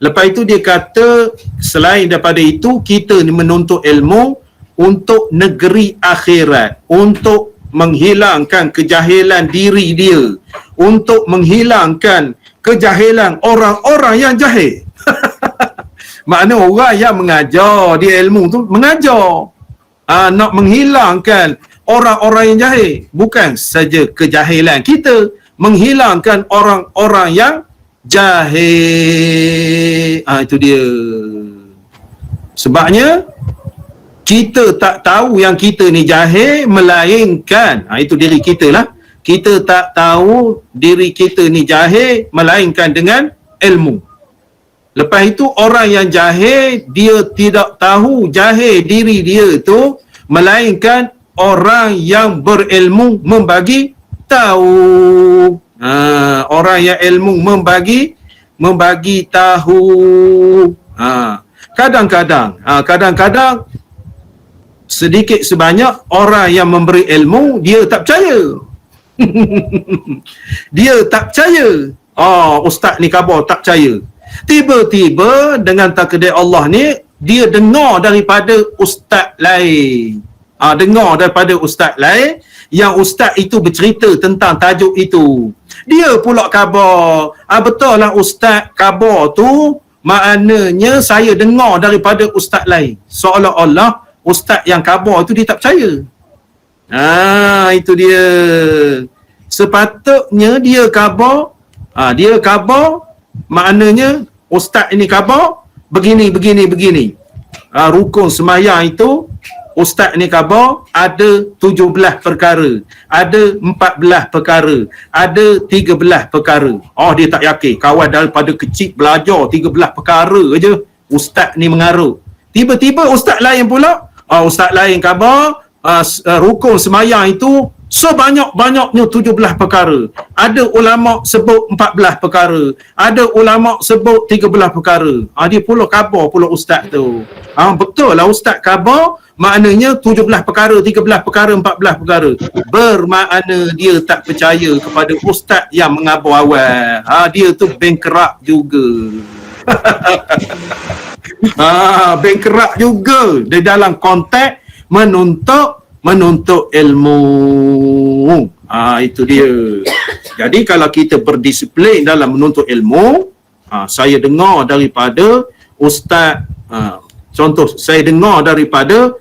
Lepas itu dia kata selain daripada itu kita ni menuntut ilmu untuk negeri akhirat, untuk menghilangkan kejahilan diri dia, untuk menghilangkan kejahilan orang-orang yang jahil. Makna orang yang mengajar dia ilmu tu mengajar, nak menghilangkan orang-orang yang jahil, bukan saja kejahilan kita, menghilangkan orang-orang yang jahil. Itu dia. Sebabnya kita tak tahu yang kita ni jahil, melainkan itu diri kita lah. Kita tak tahu diri kita ni jahil melainkan dengan ilmu. Lepas itu orang yang jahil, dia tidak tahu jahil diri dia tu, melainkan orang yang berilmu membagi tahu. Orang yang ilmu membagi tahu. Kadang-kadang sedikit sebanyak orang yang memberi ilmu dia tak percaya. Dia tak percaya. Ustaz ni khabar tak percaya. Tiba-tiba dengan takdir Allah ni dia dengar daripada ustaz lain. Dengar daripada ustaz lain yang ustaz itu bercerita tentang tajuk itu. Dia pula khabar. Betul lah ustaz khabar tu, maknanya saya dengar daripada ustaz lain. Seolah-olah ustaz yang khabar tu dia tak percaya. Itu dia. Sepatutnya dia khabar, maknanya ustaz ini khabar begini. Rukun sembahyang itu ustaz ni khabar ada 17 perkara, ada 14 perkara, ada 13 perkara. Dia tak yakin. Kawan daripada kecil belajar 13 perkara aja ustaz ni mengarut. Tiba-tiba ustaz lain pula, ustaz lain khabar rukun sembahyang itu Sebanyak-banyaknya 17 perkara. Ada ulama sebut 14 perkara. Ada ulama sebut 13 perkara. Dia pula khabar pula ustaz tu. Betul lah ustaz khabar, maknanya 17 perkara, 13 perkara, 14 perkara. Bermakna dia tak percaya kepada ustaz yang mengabar awal. Dia tu bankrupt juga. Bankrupt juga di dalam konteks menuntut ilmu. Itu dia. Jadi kalau kita berdisiplin dalam menuntut ilmu, saya dengar daripada ustaz, contoh saya dengar daripada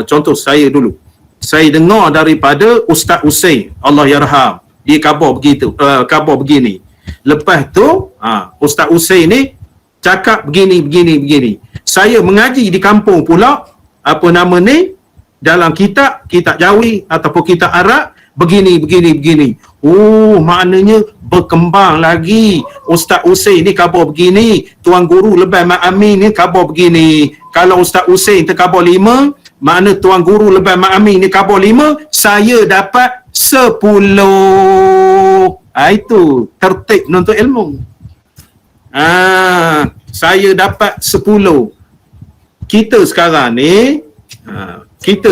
contoh saya dulu. Saya dengar daripada Ustaz Husain, Allah yarham. Dia khabar begitu, khabar begini. Lepas tu Ustaz Husain ni cakap begini. Saya mengaji di kampung pula, apa nama ni, dalam kitab Jawi ataupun kitab Arab begini. Maknanya berkembang lagi. Ustaz Husain ni khabar begini, Tuan Guru Lebay Mat Amin ni khabar begini. Kalau Ustaz Husain terkhabar 5, makna Tuan Guru Lebay Mat Amin ni khabar 5, saya dapat 10. Itu tertib menuntut ilmu. Saya dapat 10. Kita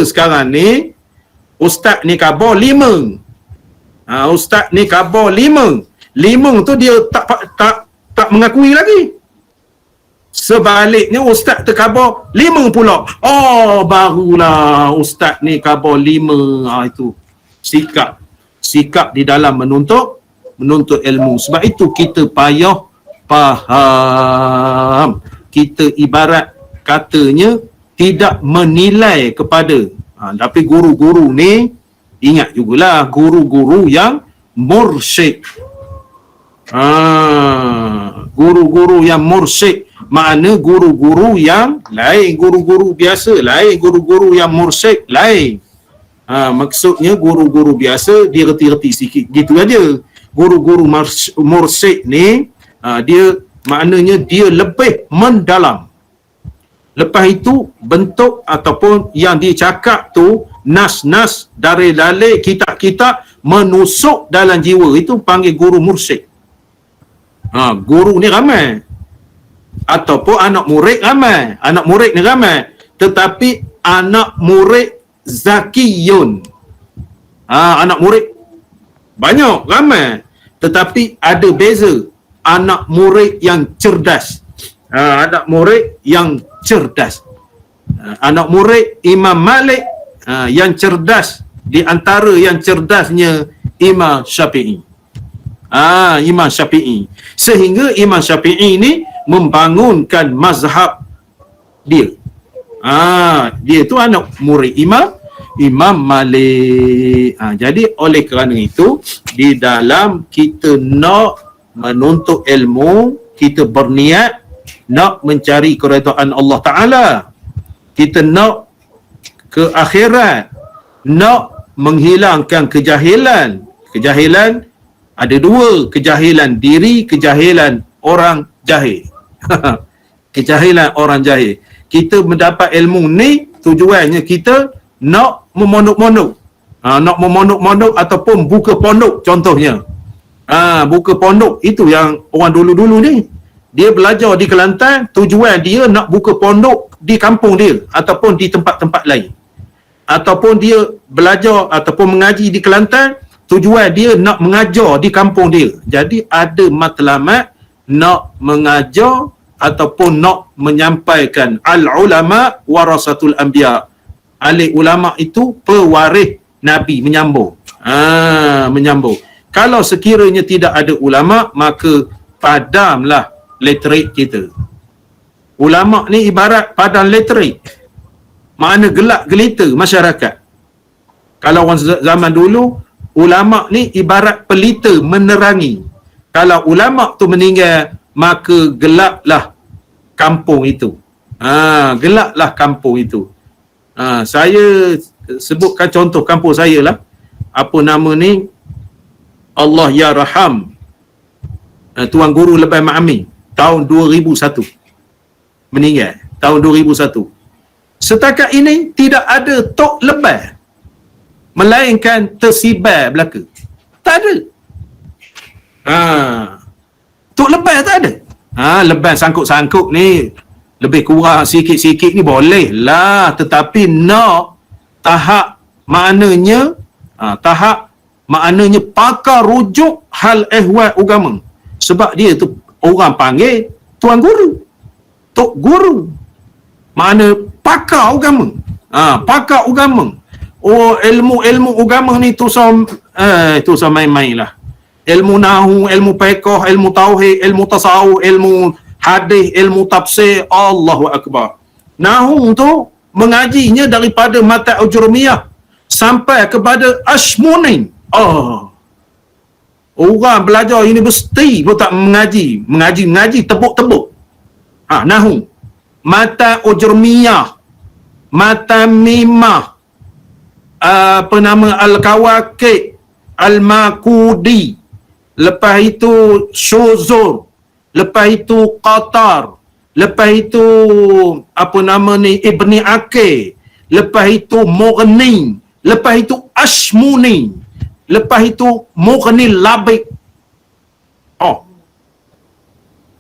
sekarang ni ustaz ni khabar 5. Ustaz ni khabar 5. 5 tu dia tak mengakui lagi. Sebaliknya ustaz terkhabar 5 pula. Barulah ustaz ni khabar 5. Itu sikap di dalam menuntut ilmu. Sebab itu kita payah faham. Kita ibarat katanya tidak menilai kepada tapi guru-guru ni, ingat jugalah, guru-guru yang mursyid. Guru-guru yang mursyid, makna guru-guru yang lain. Guru-guru biasa lain, guru-guru yang mursyid lain. Maksudnya guru-guru biasa dia reti-reti sikit gitu aja. Guru-guru mursyid ni dia maknanya dia lebih mendalam. Lepas itu bentuk ataupun yang dia cakap tu, nas-nas dari dalil kitab-kitab menusuk dalam jiwa, itu panggil guru mursyid. Guru ni ramai, ataupun anak murid ramai. Anak murid ni ramai, tetapi anak murid zakiyun, anak murid banyak, ramai, tetapi ada beza. Anak murid yang cerdas, anak murid yang cerdas. Anak murid Imam Malik yang cerdas, di antara yang cerdasnya Imam Syafi'i. Imam Syafi'i. Sehingga Imam Syafi'i ni membangunkan mazhab dia. Dia tu anak murid Imam Malik. Jadi oleh kerana itu, di dalam kita nak menuntut ilmu, kita berniat nak mencari keredaan Allah Ta'ala, kita nak ke akhirat, nak menghilangkan kejahilan. Kejahilan ada dua, kejahilan diri, kejahilan orang jahil. Kejahilan orang jahil. Kita mendapat ilmu ni tujuannya kita nak memondok-mondok, nak memondok-mondok ataupun buka pondok contohnya. Buka pondok, itu yang orang dulu-dulu ni, dia belajar di Kelantan, tujuan dia nak buka pondok di kampung dia ataupun di tempat-tempat lain. Ataupun dia belajar ataupun mengaji di Kelantan, tujuan dia nak mengajar di kampung dia. Jadi ada matlamat nak mengajar ataupun nak menyampaikan. Al-ulama warasatul anbiya. Ahli ulama itu pewaris Nabi, menyambung. Menyambung. Kalau sekiranya tidak ada ulama, maka padamlah literik kita. Ulama ni ibarat padam literik, makna gelap gelita masyarakat. Kalau orang zaman dulu, ulama ni ibarat pelita menerangi. Kalau ulama tu meninggal, maka gelaplah kampung itu. Gelaplah kampung itu. Saya sebutkan contoh kampung saya lah. Apa nama ni? Allah ya raham, Tuan Guru Lebay Mat Amin, tahun 2001 meninggal, tahun 2001. Setakat ini tidak ada Tok Lebay. melainkan tersibar belaka. Tak ada. Tok lepas tak ada. Lepas sangkut-sangkut ni lebih kurang sikit-sikit ni boleh lah, tetapi nak tahap maknanya pakar rujuk hal ehwal agama. Sebab dia tu orang panggil tuan guru, tok guru, mana pakar agama. Pakar agama. Oh, ilmu agama ni tu main-main lah. Ilmu nahu, ilmu fiqh, ilmu tauhid, ilmu tasawuf, ilmu hadis, ilmu tafsir. Allahu akbar. Nahu tu mengajinya daripada mata ujrumiyah sampai kepada ashmunin. Orang belajar universiti pun tak mengaji tebuk-tebuk. Nahu, mata ujrumiyah, mata mimah, al-kawakib, al-makudi, lepas itu syuzur, lepas itu qatar, lepas itu Ibni Akir, lepas itu Mughni, lepas itu Ashmuni, lepas itu Mughni Labik.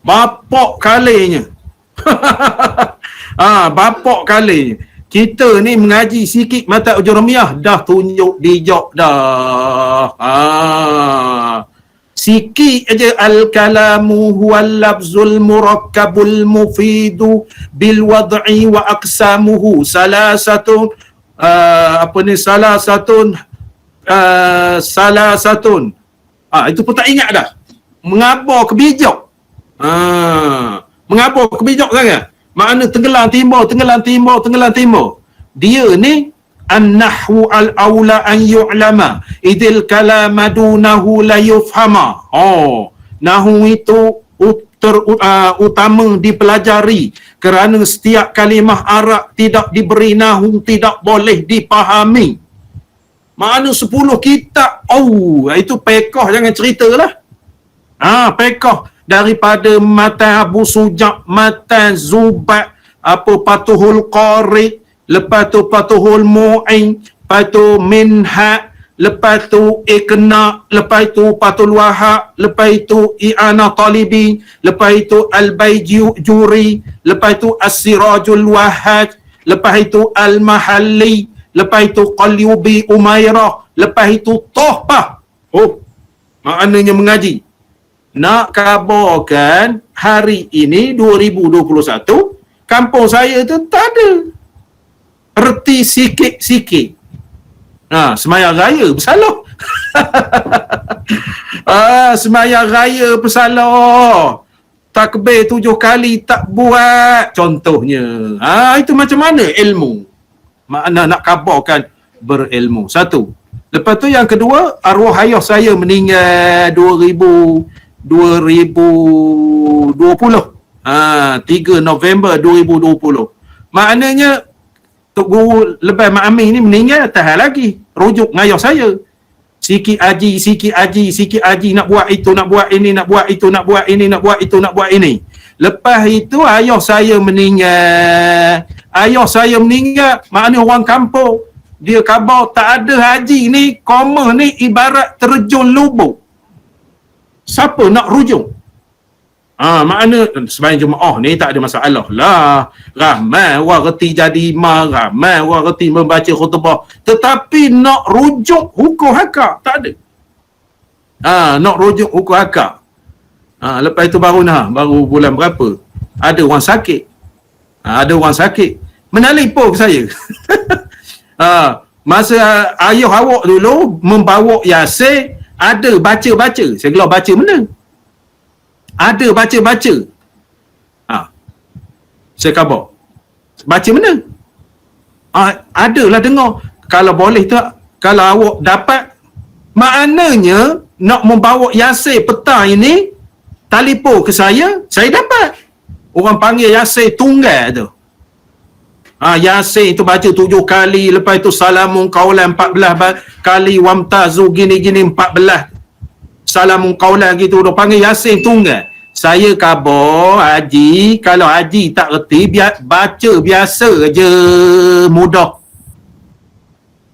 Bapak kalinya. Bapak kalinya. Kita ni mengaji sikit mata ujrumiyah dah tunjuk dijok dah. Sikit aja al-kalamu huwal lafzul murakkabul mufidu bil wad'i wa aqsamuhu salasatun itu pun tak ingat dah. Mengabar kebijak. Mengabar kebijak sangat. Makna tenggelam timur. Dia ni an-nahwu al-awla an yu'lama idil kalama dunahu la yufhama. Nahwu itu utama dipelajari kerana setiap kalimah Arab tidak diberi nahwu tidak boleh dipahami. Makna 10 kitab. Itu pekoh, jangan ceritalah. Pekoh daripada matan Abu Sujak, matan Zubat, Patuhul Qari, lepas tu Patuhul Mu'in, lepas tu Minha, lepas tu Iqna, lepas tu Patul Wahab, lepas itu I'ana Talibi, lepas itu Al-Bayjuri, lepas itu As-Sirajul Wahhaj, lepas itu Al-Mahalli, lepas itu Qalyubi Umairah, lepas itu Tohpah. Maknanya mengaji. Nak kabarkan hari ini 2021 kampung saya tu tak ada. Erti sikit-sikit. Semayang raya bersalah. Semayang raya bersalah. Takbir 7 kali tak buat contohnya. Itu macam mana ilmu? Makna nak kabarkan berilmu. Satu. Lepas tu yang kedua, arwah ayah saya meninggal 2020. 3 November 2020. Maknanya Tok Guru Lebay Mak Amin ni meninggal tahan lagi. Rujuk ngayah saya. Sikit aji nak buat itu, nak buat ini, nak buat itu, nak buat ini, nak buat itu, nak buat ini. Lepas itu ayah saya meninggal. Maknanya orang kampung dia khabar tak ada haji ni, koma ni ibarat terjun lubuk. Siapa nak rujuk? Makna sebahagian jemaah ni tak ada masalah lah. Ramai orang reti jadi imam, ramai orang reti membaca khutbah. Tetapi nak rujuk hukum hakak tak ada. Nak rujuk hukum hakak. Lepas itu baru bulan berapa? Ada orang sakit. Menelpon ke saya. Masa ayah awak dulu membawa Yasin, ada baca-baca. Saya gelar baca mana? Ada baca-baca. Saya khabar. Baca mana? Adalah dengar. Kalau boleh tak, kalau awak dapat, maknanya nak membawa Yasin petang ini, telefon ke saya dapat. Orang panggil Yasin tunggal tu. Yasin itu baca 7 kali, lepas itu salamun qaulan 14 kali, wamtazu gini-gini 14 salamun qaulan gitu. Dia panggil Yasin tunggal. Saya khabar haji, kalau haji tak reti baca biasa je, mudah.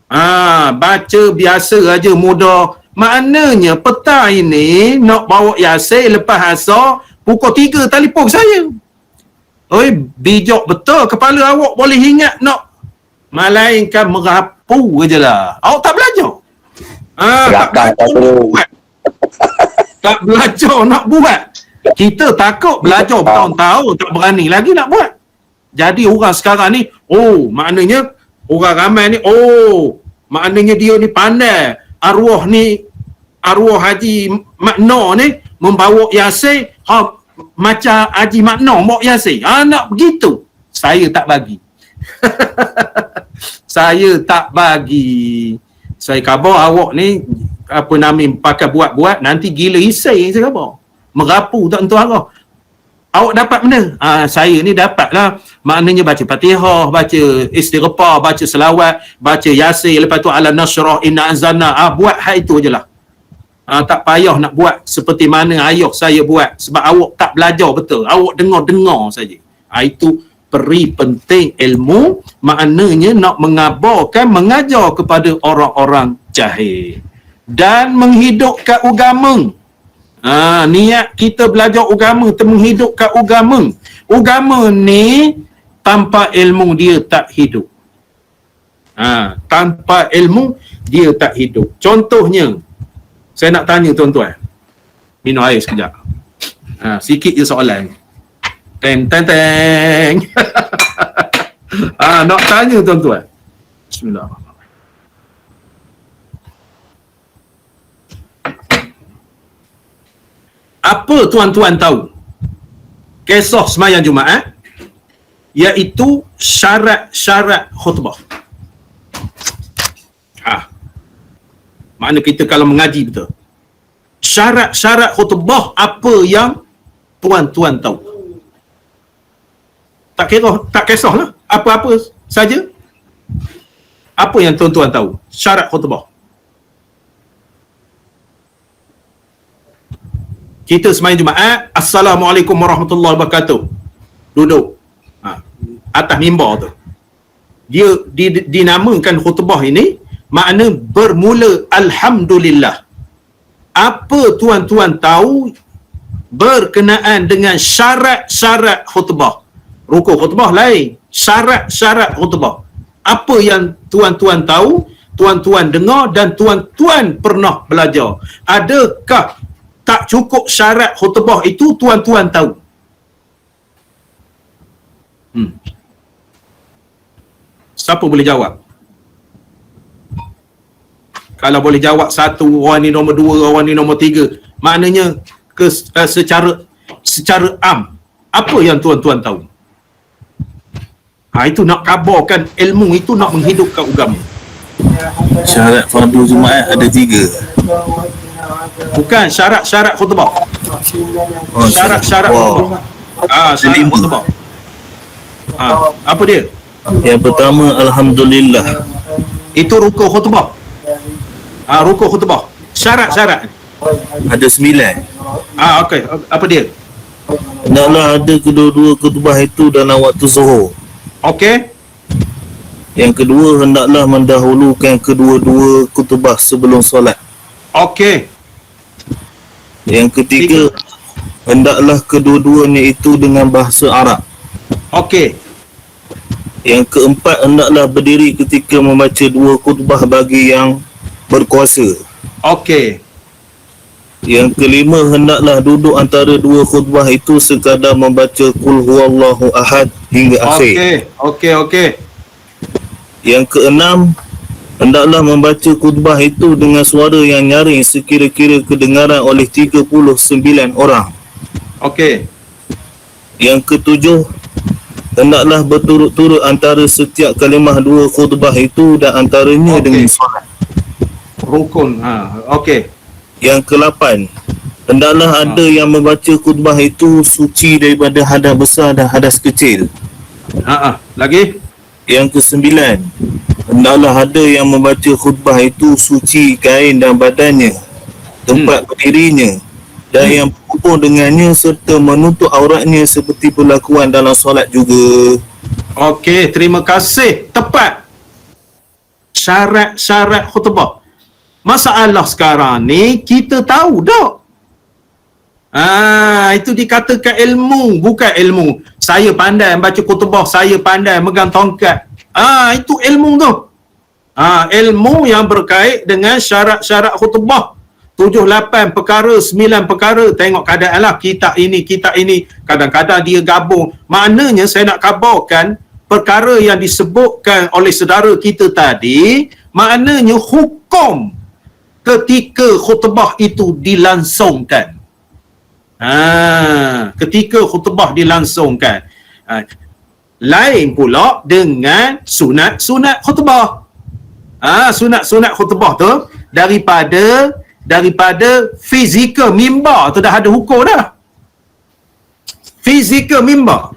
Baca biasa aja mudah. Maknanya petang ini nak bawa Yasin lepas asar pukul 3 telefon saya. Oi, bijak betul kepala awak boleh ingat nak. Melainkan merapu je lah. Awak tak belajar. Tak belajar nak buat. Tak belajar nak buat. Kita takut belajar bertahun-tahun tak berani lagi nak buat. Jadi orang sekarang ni, maknanya orang ramai ni, maknanya dia ni pandai. Arwah Haji Makno ni membawa Yasin, macam Haji Makno bawa Yasin. Nak begitu. Saya tak bagi. Saya tak bagi. Saya khabar awak ni pakai buat-buat nanti gila isai saya khabar. Merapu tak tentu arah. Awak dapat mana? Saya ni dapat lah. Maknanya baca Fatihah, baca istighfar, baca selawat, baca Yasin, lepas tu ala nasrah, inna anzalna. Buat hal itu je lah. Tak payah nak buat seperti mana ayah saya buat. Sebab awak tak belajar betul. Awak dengar-dengar saja. Itu peri penting ilmu. Maknanya nak mengabarkan, mengajar kepada orang-orang jahil. Dan menghidupkan agama. Niat kita belajar agama, menghidupkan agama. Agama ni tanpa ilmu dia tak hidup. Tanpa ilmu dia tak hidup. Contohnya, saya nak tanya tuan-tuan. Minum air sekejap. Sikit je soalan. Teng. Nak tanya tuan-tuan. Bismillahirrahmanirrahim. Apa tuan-tuan tahu kisah sembahyang Jumaat, iaitu syarat-syarat khutbah? Makna kita kalau mengaji betul, syarat-syarat khutbah apa yang tuan-tuan tahu? Tak kisahlah, apa-apa saja. Apa yang tuan-tuan tahu syarat khutbah? Kita sembahyang Jumaat, Assalamualaikum warahmatullahi wabarakatuh. Duduk atas mimbar tu. Dia dinamakan khutbah ini, makna bermula Alhamdulillah. Apa tuan-tuan tahu berkenaan dengan syarat-syarat khutbah? Rukuk khutbah lain, syarat-syarat khutbah. Apa yang tuan-tuan tahu, tuan-tuan dengar dan tuan-tuan pernah belajar? Adakah tak cukup syarat khutbah itu tuan-tuan tahu? Siapa boleh jawab? Kalau boleh jawab satu, orang ni nombor dua, orang ni nombor tiga. Maknanya secara am, apa yang tuan-tuan tahu? Itu nak kabarkan ilmu itu, nak menghidupkan agama. Syarat fardu Jumaat ada 3. Bukan syarat-syarat khutbah. Syarat-syarat khutbah. Syarat khutbah. Apa dia? Yang pertama, Alhamdulillah. Itu rukuk khutbah. Rukuk khutbah. Syarat-syarat. Ada 9. Okey. Apa dia? Hendaklah ada kedua-dua khutbah itu dalam waktu zuhur. Okey. Yang kedua, hendaklah mendahulukan kedua-dua khutbah sebelum solat. Okey. Yang ketiga, hendaklah kedua-duanya itu dengan bahasa Arab. Okey. Yang keempat, hendaklah berdiri ketika membaca dua khutbah bagi yang berkuasa. Okey. Yang kelima, hendaklah duduk antara dua khutbah itu sekadar membaca Qul huwallahu ahad hingga akhir. Okey. Yang keenam, hendaklah membaca khutbah itu dengan suara yang nyaring sekira-kira kedengaran oleh 39 orang. Okey. Yang ketujuh, hendaklah berturut-turut antara setiap kalimah dua khutbah itu dan antaranya dengan solat. Rukun. Okey. Yang ke-8, hendaklah ada yang membaca khutbah itu suci daripada hadas besar dan hadas kecil. Lagi? Yang ke-9, hendaklah ada yang membaca khutbah itu suci kain dan badannya, tempat berdirinya, dan yang berhubung dengannya serta menutup auratnya seperti perlakuan dalam solat juga. Okey, terima kasih. Tepat. syarat-syarat khutbah. Masalah sekarang ni kita tahu tak? Itu dikatakan ilmu, bukan ilmu. Saya pandai baca khutbah, saya pandai megang tongkat. Itu ilmu tu. Ilmu yang berkait dengan syarat-syarat khutbah. 7-8 perkara, 9 perkara. Tengok keadaan lah. Kitab ini. Kadang-kadang dia gabung. Maknanya saya nak khabarkan perkara yang disebutkan oleh saudara kita tadi, maknanya hukum ketika khutbah itu dilangsungkan. Ketika khutbah dilangsungkan. Lain pula dengan sunat-sunat khutbah. Sunat-sunat khutbah tu daripada fizikal mimbar tu dah ada hukum dah. Fizikal mimbar.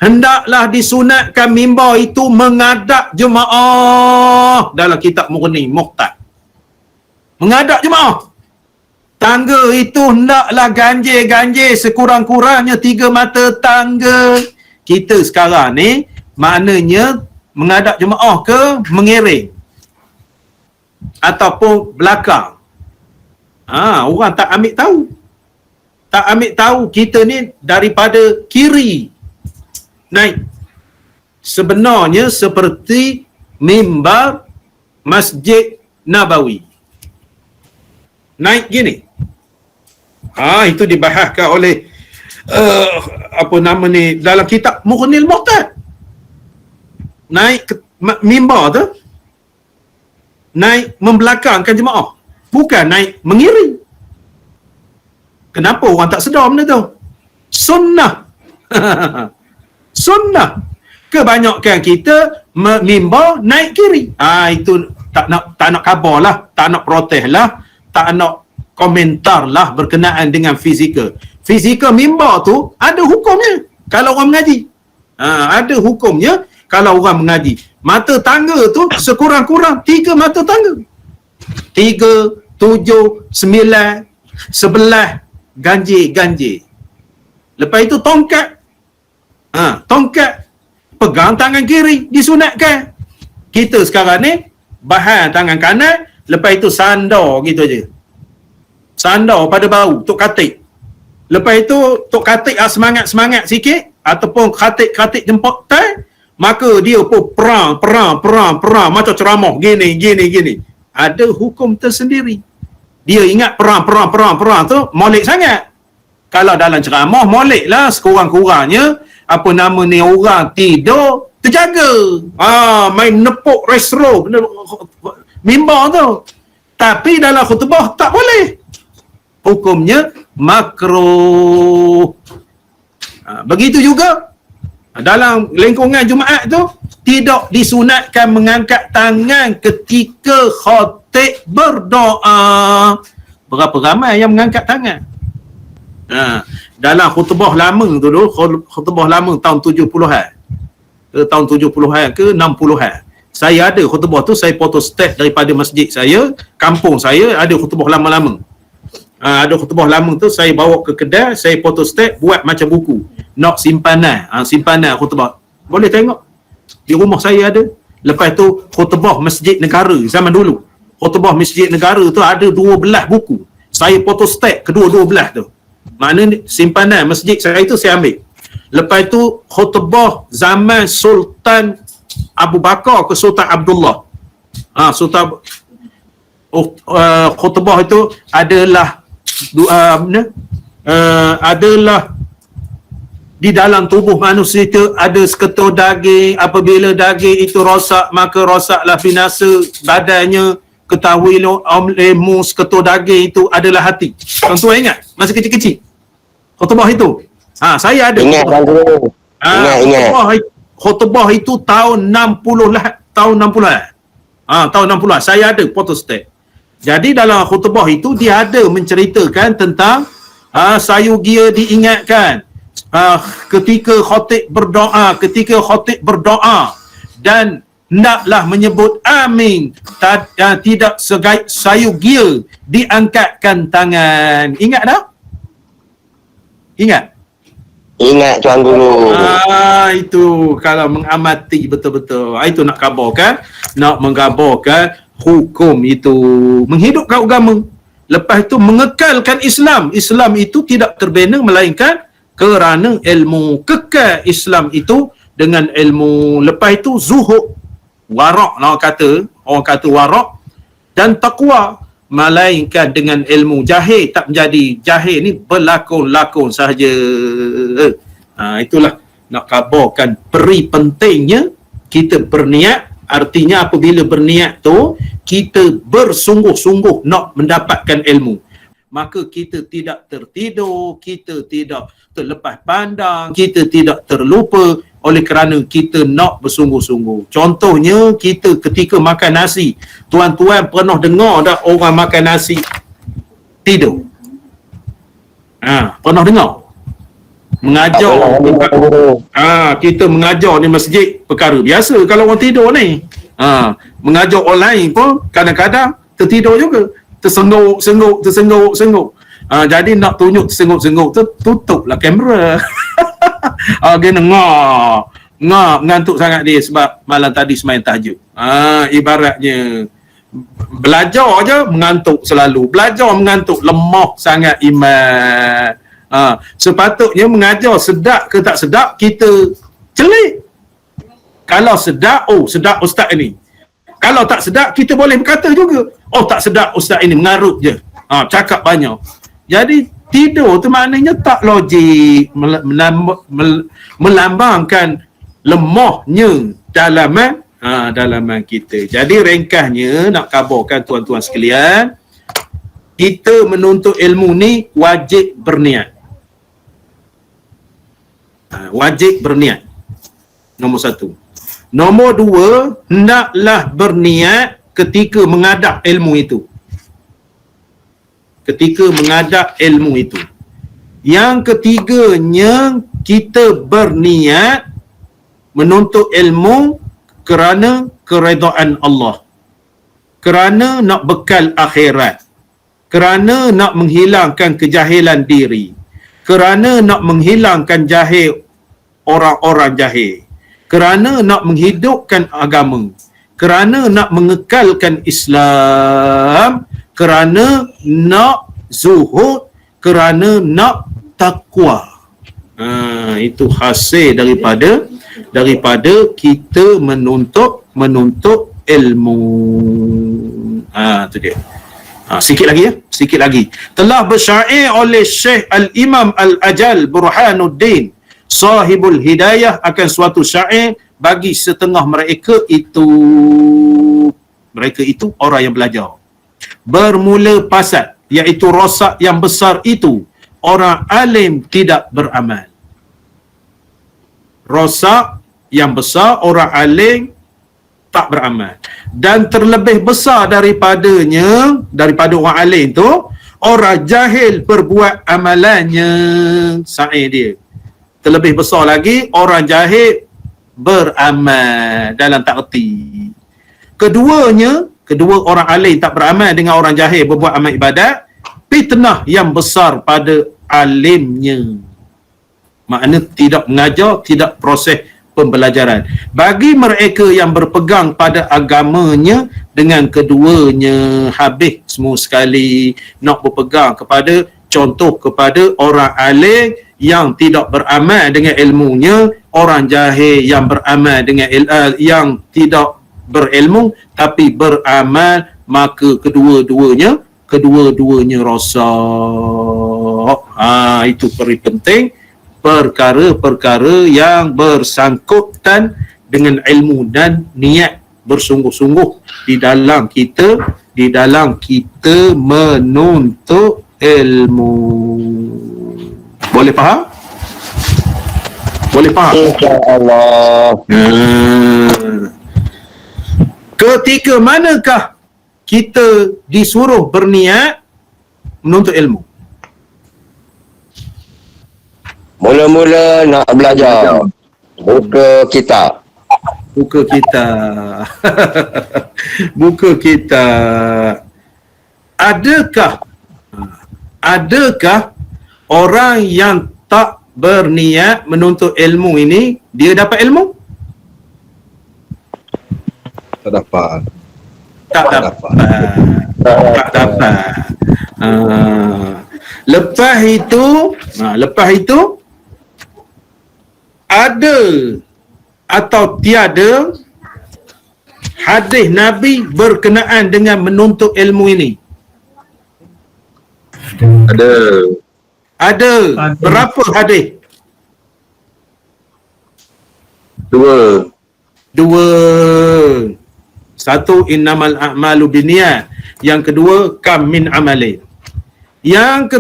Hendaklah disunatkan mimbar itu menghadap jemaah dalam kitab Mughni Muqtad. Menghadap jemaah. Tangga itu hendaklah ganjil sekurang-kurangnya 3 mata tangga. Kita sekarang ni maknanya menghadap jemaah ke mengiring ataupun belakang. Orang tak ambil tahu. Tak ambil tahu kita ni daripada kiri naik. Sebenarnya seperti mimbar Masjid Nabawi. Naik gini. Itu dibahaskan oleh dalam kitab Mughnil Muqtad. Naik mimbar tu naik membelakangkan jemaah, bukan naik mengiring. Kenapa orang tak sedar benda tu? Sunnah. Sunnah. Kebanyakan kita mimbar naik kiri. Itu tak nak khabar lah, tak nak protes lah, tak nak komentar lah berkenaan dengan fizikal. Fizikal mimbar tu ada hukumnya kalau orang mengaji. Ada hukumnya kalau orang mengaji. Mata tangga tu sekurang-kurang 3 mata tangga. 3, 7, 9, 11 ganjil. Lepas itu tongkat. Tongkat pegang tangan kiri disunatkan. Kita sekarang ni bahan tangan kanan, lepas itu sandar gitu aja. Sandar pada bahu tok katik. Lepas itu tok katik semangat sikit ataupun katik jemput tai, maka dia pun perang macam ceramah gini. Ada hukum tersendiri. Dia ingat perang tu molek sangat. Kalau dalam ceramah molek lah, sekurang-kurangnya orang tidur terjaga. Main nepuk restro mimbar tu. Tapi dalam khutbah tak boleh. Hukumnya makruh. Begitu juga dalam lingkungan Jumaat tu tidak disunatkan mengangkat tangan ketika khatib berdoa. Berapa ramai yang mengangkat tangan? Dalam khutbah lama tu dulu, khutbah lama tahun 70-an. Tahun 70-an ke 60-an. Saya ada khutbah tu, saya photostat daripada masjid saya, kampung saya ada khutbah lama-lama. Ada khutbah lama tu saya bawa ke kedai, saya photostat, buat macam buku. Nak simpanan khutbah. Boleh tengok. Di rumah saya ada. Lepas tu khutbah masjid negara zaman dulu. Khutbah masjid negara tu ada 12 buku. Saya photostat kedua-dua belah tu. Maknanya simpanan masjid saya tu saya ambil. Lepas tu khutbah zaman Sultan Abu Bakar ke Sultan Abdullah. Khutbah itu adalah adalah di dalam tubuh manusia itu ada seketul daging. Apabila daging itu rosak, maka rosaklah binasa badannya. Ketahuilah olehmu seketul daging itu adalah hati. Tuan-tuan ingat masa kecil-kecil khutbah itu? Saya ada. Ingat. Khutbah itu tahun 60 lah, tahun 60-an. Tahun 60-an saya ada photostat. Jadi dalam khutbah itu dia ada menceritakan tentang sayugia diingatkan ketika khatib berdoa dan hendaklah menyebut amin, tidak sayugia diangkatkan tangan. Ingat tak? Ingat? Ingat Tuan Guru. Itu kalau mengamati betul-betul. Itu nak kabarkan, nak menggabarkan hukum itu menghidupkan agama. Lepas itu mengekalkan Islam. Islam itu tidak terbina melainkan kerana ilmu. Kekal Islam itu dengan ilmu. Lepas itu zuhud, warak lah orang kata warak, dan taqwa, melainkan dengan ilmu. Jahil tak menjadi. Jahil ni berlakon-lakon sahaja. Itulah nak kabarkan peri pentingnya kita berniat. Artinya apabila berniat tu kita bersungguh-sungguh nak mendapatkan ilmu, maka kita tidak tertidur, kita tidak terlepas pandang, kita tidak terlupa oleh kerana kita nak bersungguh-sungguh. Contohnya kita ketika makan nasi, tuan-tuan pernah dengar tak orang makan nasi tidur? Pernah dengar? Mengajar kita mengajar di masjid perkara biasa kalau orang tidur ni. Mengajar online pun kadang-kadang tertidur juga, tersengguk. Jadi nak tunjuk tersengguk tu tutuplah kamera. Kena ngantuk sangat dia sebab malam tadi sembahyang tahajud. Ibaratnya belajar je mengantuk selalu, belajar mengantuk, lemah sangat iman. Sepatutnya mengajar sedap ke tak sedap kita celik. Kalau sedap, sedap ustaz ini. Kalau tak sedap kita boleh berkata juga, tak sedap ustaz ini, mengarut je, cakap banyak. Jadi tidur tu maknanya tak logik, melambangkan lemahnya dalaman kita. Jadi ringkasnya nak kabarkan tuan-tuan sekalian, kita menuntut ilmu ni wajib berniat. Wajib berniat. Nombor 1. Nombor 2, hendaklah berniat ketika menghadap ilmu itu. Ketika menghadap ilmu itu. Yang ketiganya, kita berniat menuntut ilmu kerana keredaan Allah. Kerana nak bekal akhirat. Kerana nak menghilangkan kejahilan diri. Kerana nak menghilangkan jahil orang-orang jahil. Kerana nak menghidupkan agama. Kerana nak mengekalkan Islam. Kerana nak zuhud. Kerana nak taqwa. Itu hasil daripada kita menuntut ilmu. Itu dia. Sikit lagi. Telah bersyair oleh Syekh Al-Imam Al-Ajal Burhanuddin Sahibul Hidayah akan suatu syair bagi setengah mereka itu orang yang belajar. Bermula pasal, iaitu rosak yang besar itu, orang alim tidak beramal. Rosak yang besar, orang alim tak beramal. Dan terlebih besar daripada orang alim tu, orang jahil berbuat amalannya. Syair dia. Terlebih besar lagi, orang jahil beramal dalam tak erti. Kedua orang alim tak beramal dengan orang jahil berbuat amal ibadat, fitnah yang besar pada alimnya. Maknanya tidak mengajar, tidak proses pembelajaran. Bagi mereka yang berpegang pada agamanya, dengan keduanya habis semua sekali. Nak berpegang kepada orang alim yang tidak beramal dengan ilmunya, orang jahil yang beramal dengan yang tidak berilmu tapi beramal, maka kedua-duanya rosak. Itu penting, perkara-perkara yang bersangkutan dengan ilmu dan niat bersungguh-sungguh di dalam kita menuntut ilmu. Boleh faham? InsyaAllah. Ketika manakah kita disuruh berniat menuntut ilmu? Mula-mula nak belajar, buka kitab. Buka kitab. Adakah orang yang tak berniat menuntut ilmu ini, dia dapat ilmu? Tak dapat. Tak dapat. Tak dapat. Lepas itu ada atau tiada hadis Nabi berkenaan dengan menuntut ilmu ini? Ada. Berapa hadis? Dua. Satu, innamal a'malu binniyat. Yang kedua, kam min amalin. Yang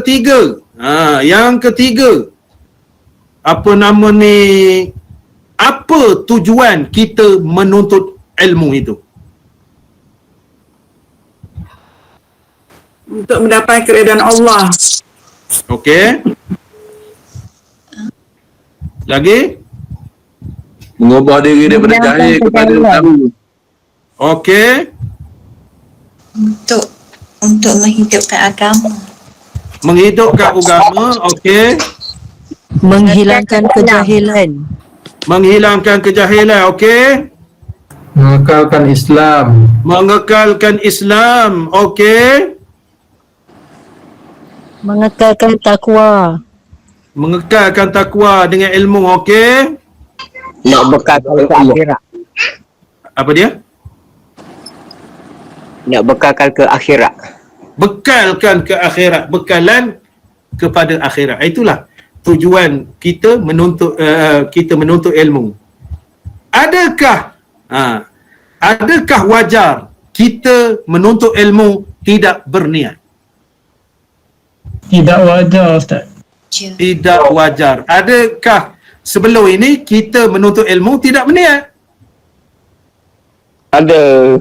ketiga, apa nama ni? Apa tujuan kita menuntut ilmu itu? Untuk mendapat keridaan Allah. Okey. Lagi? Mengubah diri daripada jahil kepada tahu. Okey. Untuk menghidupkan agama. Menghidupkan agama, okey. Menghilangkan kejahilan. Menghilangkan kejahilan, okey. Mengekalkan Islam. Mengekalkan Islam, okey. Mengekalkan takwa. Mengekalkan takwa dengan ilmu, okey. Nak bekalkan ke akhirat. Apa dia? Nak bekalkan ke akhirat. Bekalkan ke akhirat, bekalan kepada akhirat. Itulah tujuan kita menuntut ilmu. Adakah wajar kita menuntut ilmu tidak berniat? Tidak wajar, Ustaz. Tidak wajar. Adakah sebelum ini kita menuntut ilmu tidak berniat? Ada.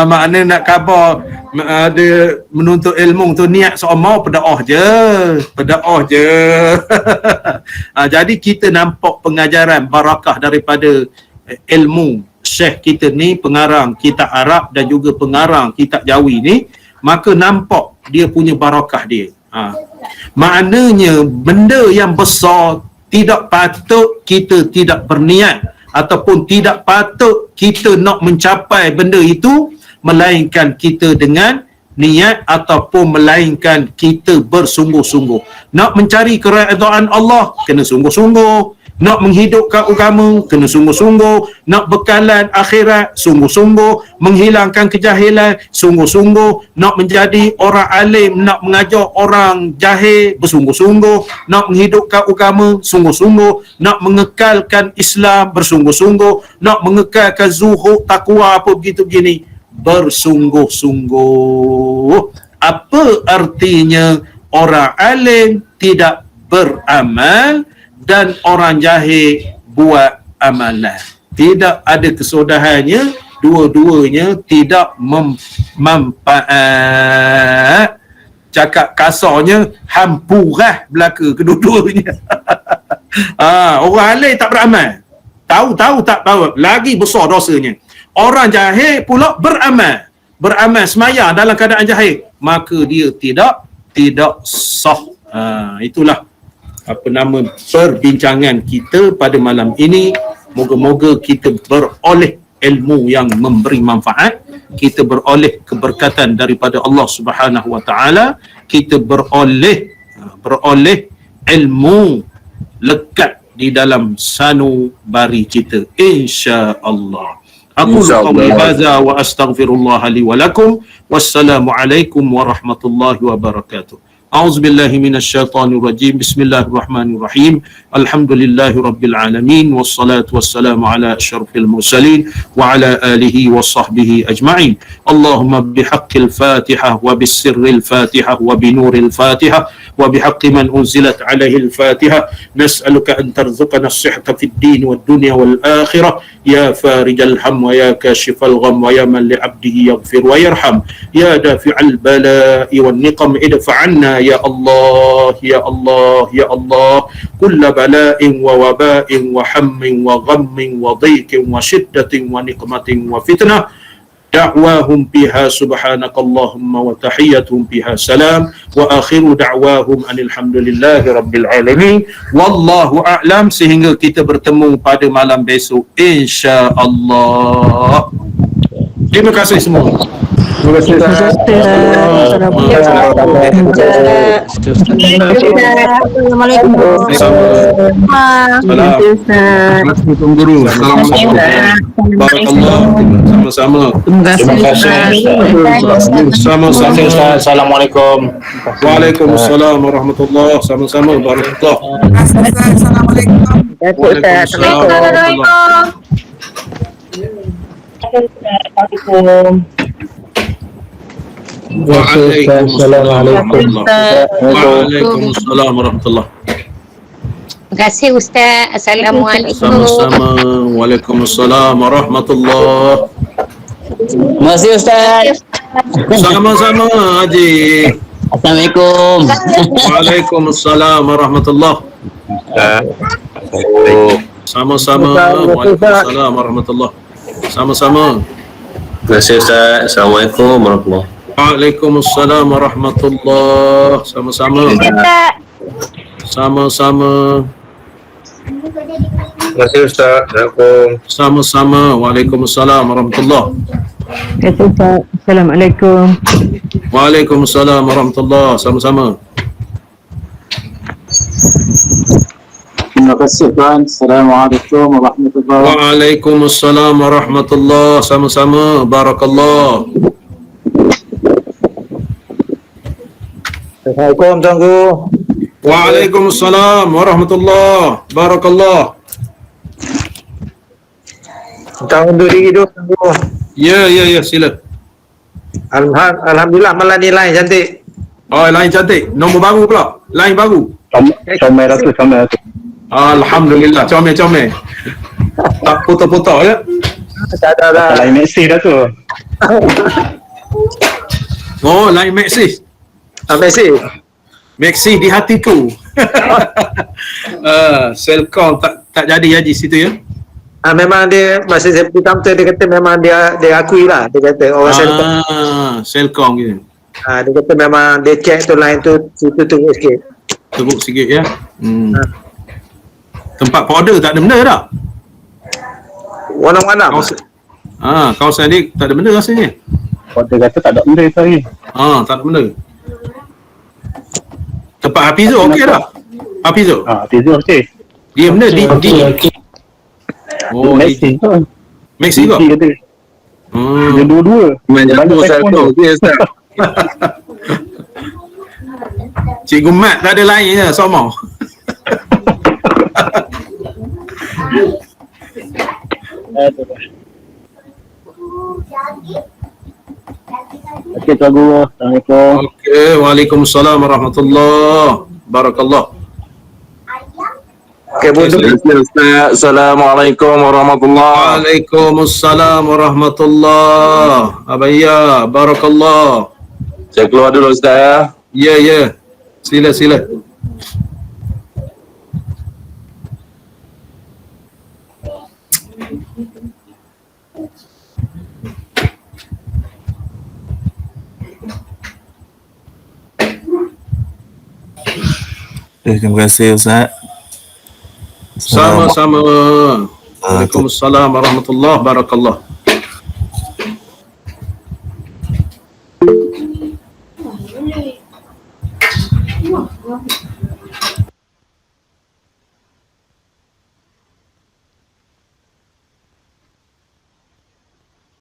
Makna nak khabar ada menuntut ilmu tu niat seorang berdoa je. Jadi kita nampak pengajaran barakah daripada ilmu syekh kita ni, pengarang kitab Arab dan juga pengarang kitab Jawi ni, maka nampak dia punya barakah dia. Maknanya benda yang besar tidak patut kita tidak berniat ataupun tidak patut kita nak mencapai benda itu melainkan kita dengan niat ataupun melainkan kita bersungguh-sungguh. Nak mencari keredaan Allah kena sungguh-sungguh, nak menghidupkan agama kena sungguh-sungguh, nak bekalan akhirat sungguh-sungguh, menghilangkan kejahilan sungguh-sungguh, nak menjadi orang alim, nak mengajar orang jahil bersungguh-sungguh, nak menghidupkan agama sungguh-sungguh, nak mengekalkan Islam bersungguh-sungguh, nak mengekalkan zuhud, takwa apa begitu begini bersungguh-sungguh. Apa artinya orang alim tidak beramal dan orang jahil buat amalan? Tidak ada kesudahannya, dua-duanya tidak manfaat. Cakap kasarnya hampurah belaka kedua-duanya. Orang alim tak beramal, tahu tak tahu, lagi besar dosanya. Orang jahil pula beramal semaya dalam keadaan jahil, maka dia tidak sah. Itulah apa nama perbincangan kita pada malam ini. Moga-moga kita beroleh ilmu yang memberi manfaat, kita beroleh keberkatan daripada Allah Subhanahu wa taala, kita beroleh ilmu lekat di dalam sanubari kita insya-Allah. Aku qauli hadza wa astaghfirullah li wa lakum. Wassalamualaikum warahmatullahi wabarakatuh. أعوذ بالله من الشيطان الرجيم بسم الله الرحمن الرحيم الحمد لله رب العالمين والصلاة والسلام على أشرف المرسلين وعلى آله وصحبه أجمعين اللهم بحق الفاتحة وبالسر الفاتحة وبنور الفاتحة وبحق من أنزلت عليه الفاتحة نسألك أن ترزقنا الصحة في الدين والدنيا والآخرة يا فارج الهم ويا كاشف الغم ويا من لعبده يغفر ويرحم يا دافع البلاء والنقم ادفع عنا يا الله يا الله يا الله كل بلاء ووباء وحم وغم وضيق وشدة ونقمة وفتنة da'wahum fiha subhanakallahumma wa tahiyyatuhum fiha salam wa akhiru da'wahum anilhamdulillahi rabbil alamin wallahu a'lam, sehingga kita bertemu pada malam besok insya-Allah. Terima kasih semua. Terima kasih Ustaz. Assalamualaikum. Assalamualaikum guru. Assalamualaikum. Barakallah. Sama-sama. Terima kasih. Sama-sama. Assalamualaikum. Waalaikumsalam warahmatullahi. Sama-sama. Barakallah. Assalamualaikum. Waalaikumsalam warahmatullahi. Waalaikumsalam warahmatullahi. Terima kasih Ustaz. Assalamualaikum. Sama-sama. Waalaikumsalam warahmatullahi. Terima kasih Ustaz. Sama-sama Haji. Assalamualaikum. Waalaikumsalam warahmatullahi. Sama-sama. Waalaikumsalam warahmatullahi. Sama-sama. Terima kasih Ustaz. Assalamualaikum warahmatullahi. Waalaikumsalam warahmatullahi. Sama-sama. Sama-sama. Terima kasih Ustaz. Assalamualaikum. Sama-sama. Waalaikumsalam warahmatullahi. Assalamualaikum. Waalaikumsalam warahmatullahi. Sama-sama. Terima kasih Tuhan. Assalamualaikum warahmatullahi Waalaikumsalam warahmatullahi. Sama-sama. Barakallah. Assalamualaikum Tuanku. Waalaikumsalam warahmatullahi. Barakallah. Kita undur diri dulu Tuanku. Ya, sila. Alhamdulillah malah nilai cantik. Oh, lain cantik. Nombor baru pula. Lain baru. Comel tu. Alhamdulillah. Comel. Tak putar-putar ya. Tak ada. Lain Messi dah tu. Oh, lain Maxi. Messi. Maxi di hatiku. Selcom tak jadi Haji situ ya. Memang dia masa saya pergi counter dia kata memang dia akui lah, dia kata orang Selcom. Selcom gitu. Dia kata memang dia check tu line tu situ teruk sikit. Teruk sikit ya. Tempat powder tak ada benda dah. Warna-warna. Kawasan dia tak ada benda rasanya. Dia kata tak ada benda lagi. Tak ada benda. Tempat Hafizu okey dah. Hafizu. Tizu okey. Dia benda di Oh, Messi tu. Maxi kau. Dia kata. Dia dua-dua. Main jatuh Selcom dia Ustaz. Cikgu Mat tak ada lain je, sama. Okey Tuan Guru. Assalamualaikum. Okey, waalaikumsalam warahmatullahi. Barakallah. Okey, Terima kasih Ustaz. Assalamualaikum warahmatullahi. Waalaikumsalam warahmatullahi. Abaya, barakallah. Saya keluar dulu Ustaz ya. Ya. Sila. Terima kasih Ustaz. Sama-sama. Waalaikumsalam warahmatullahi. Barakallah.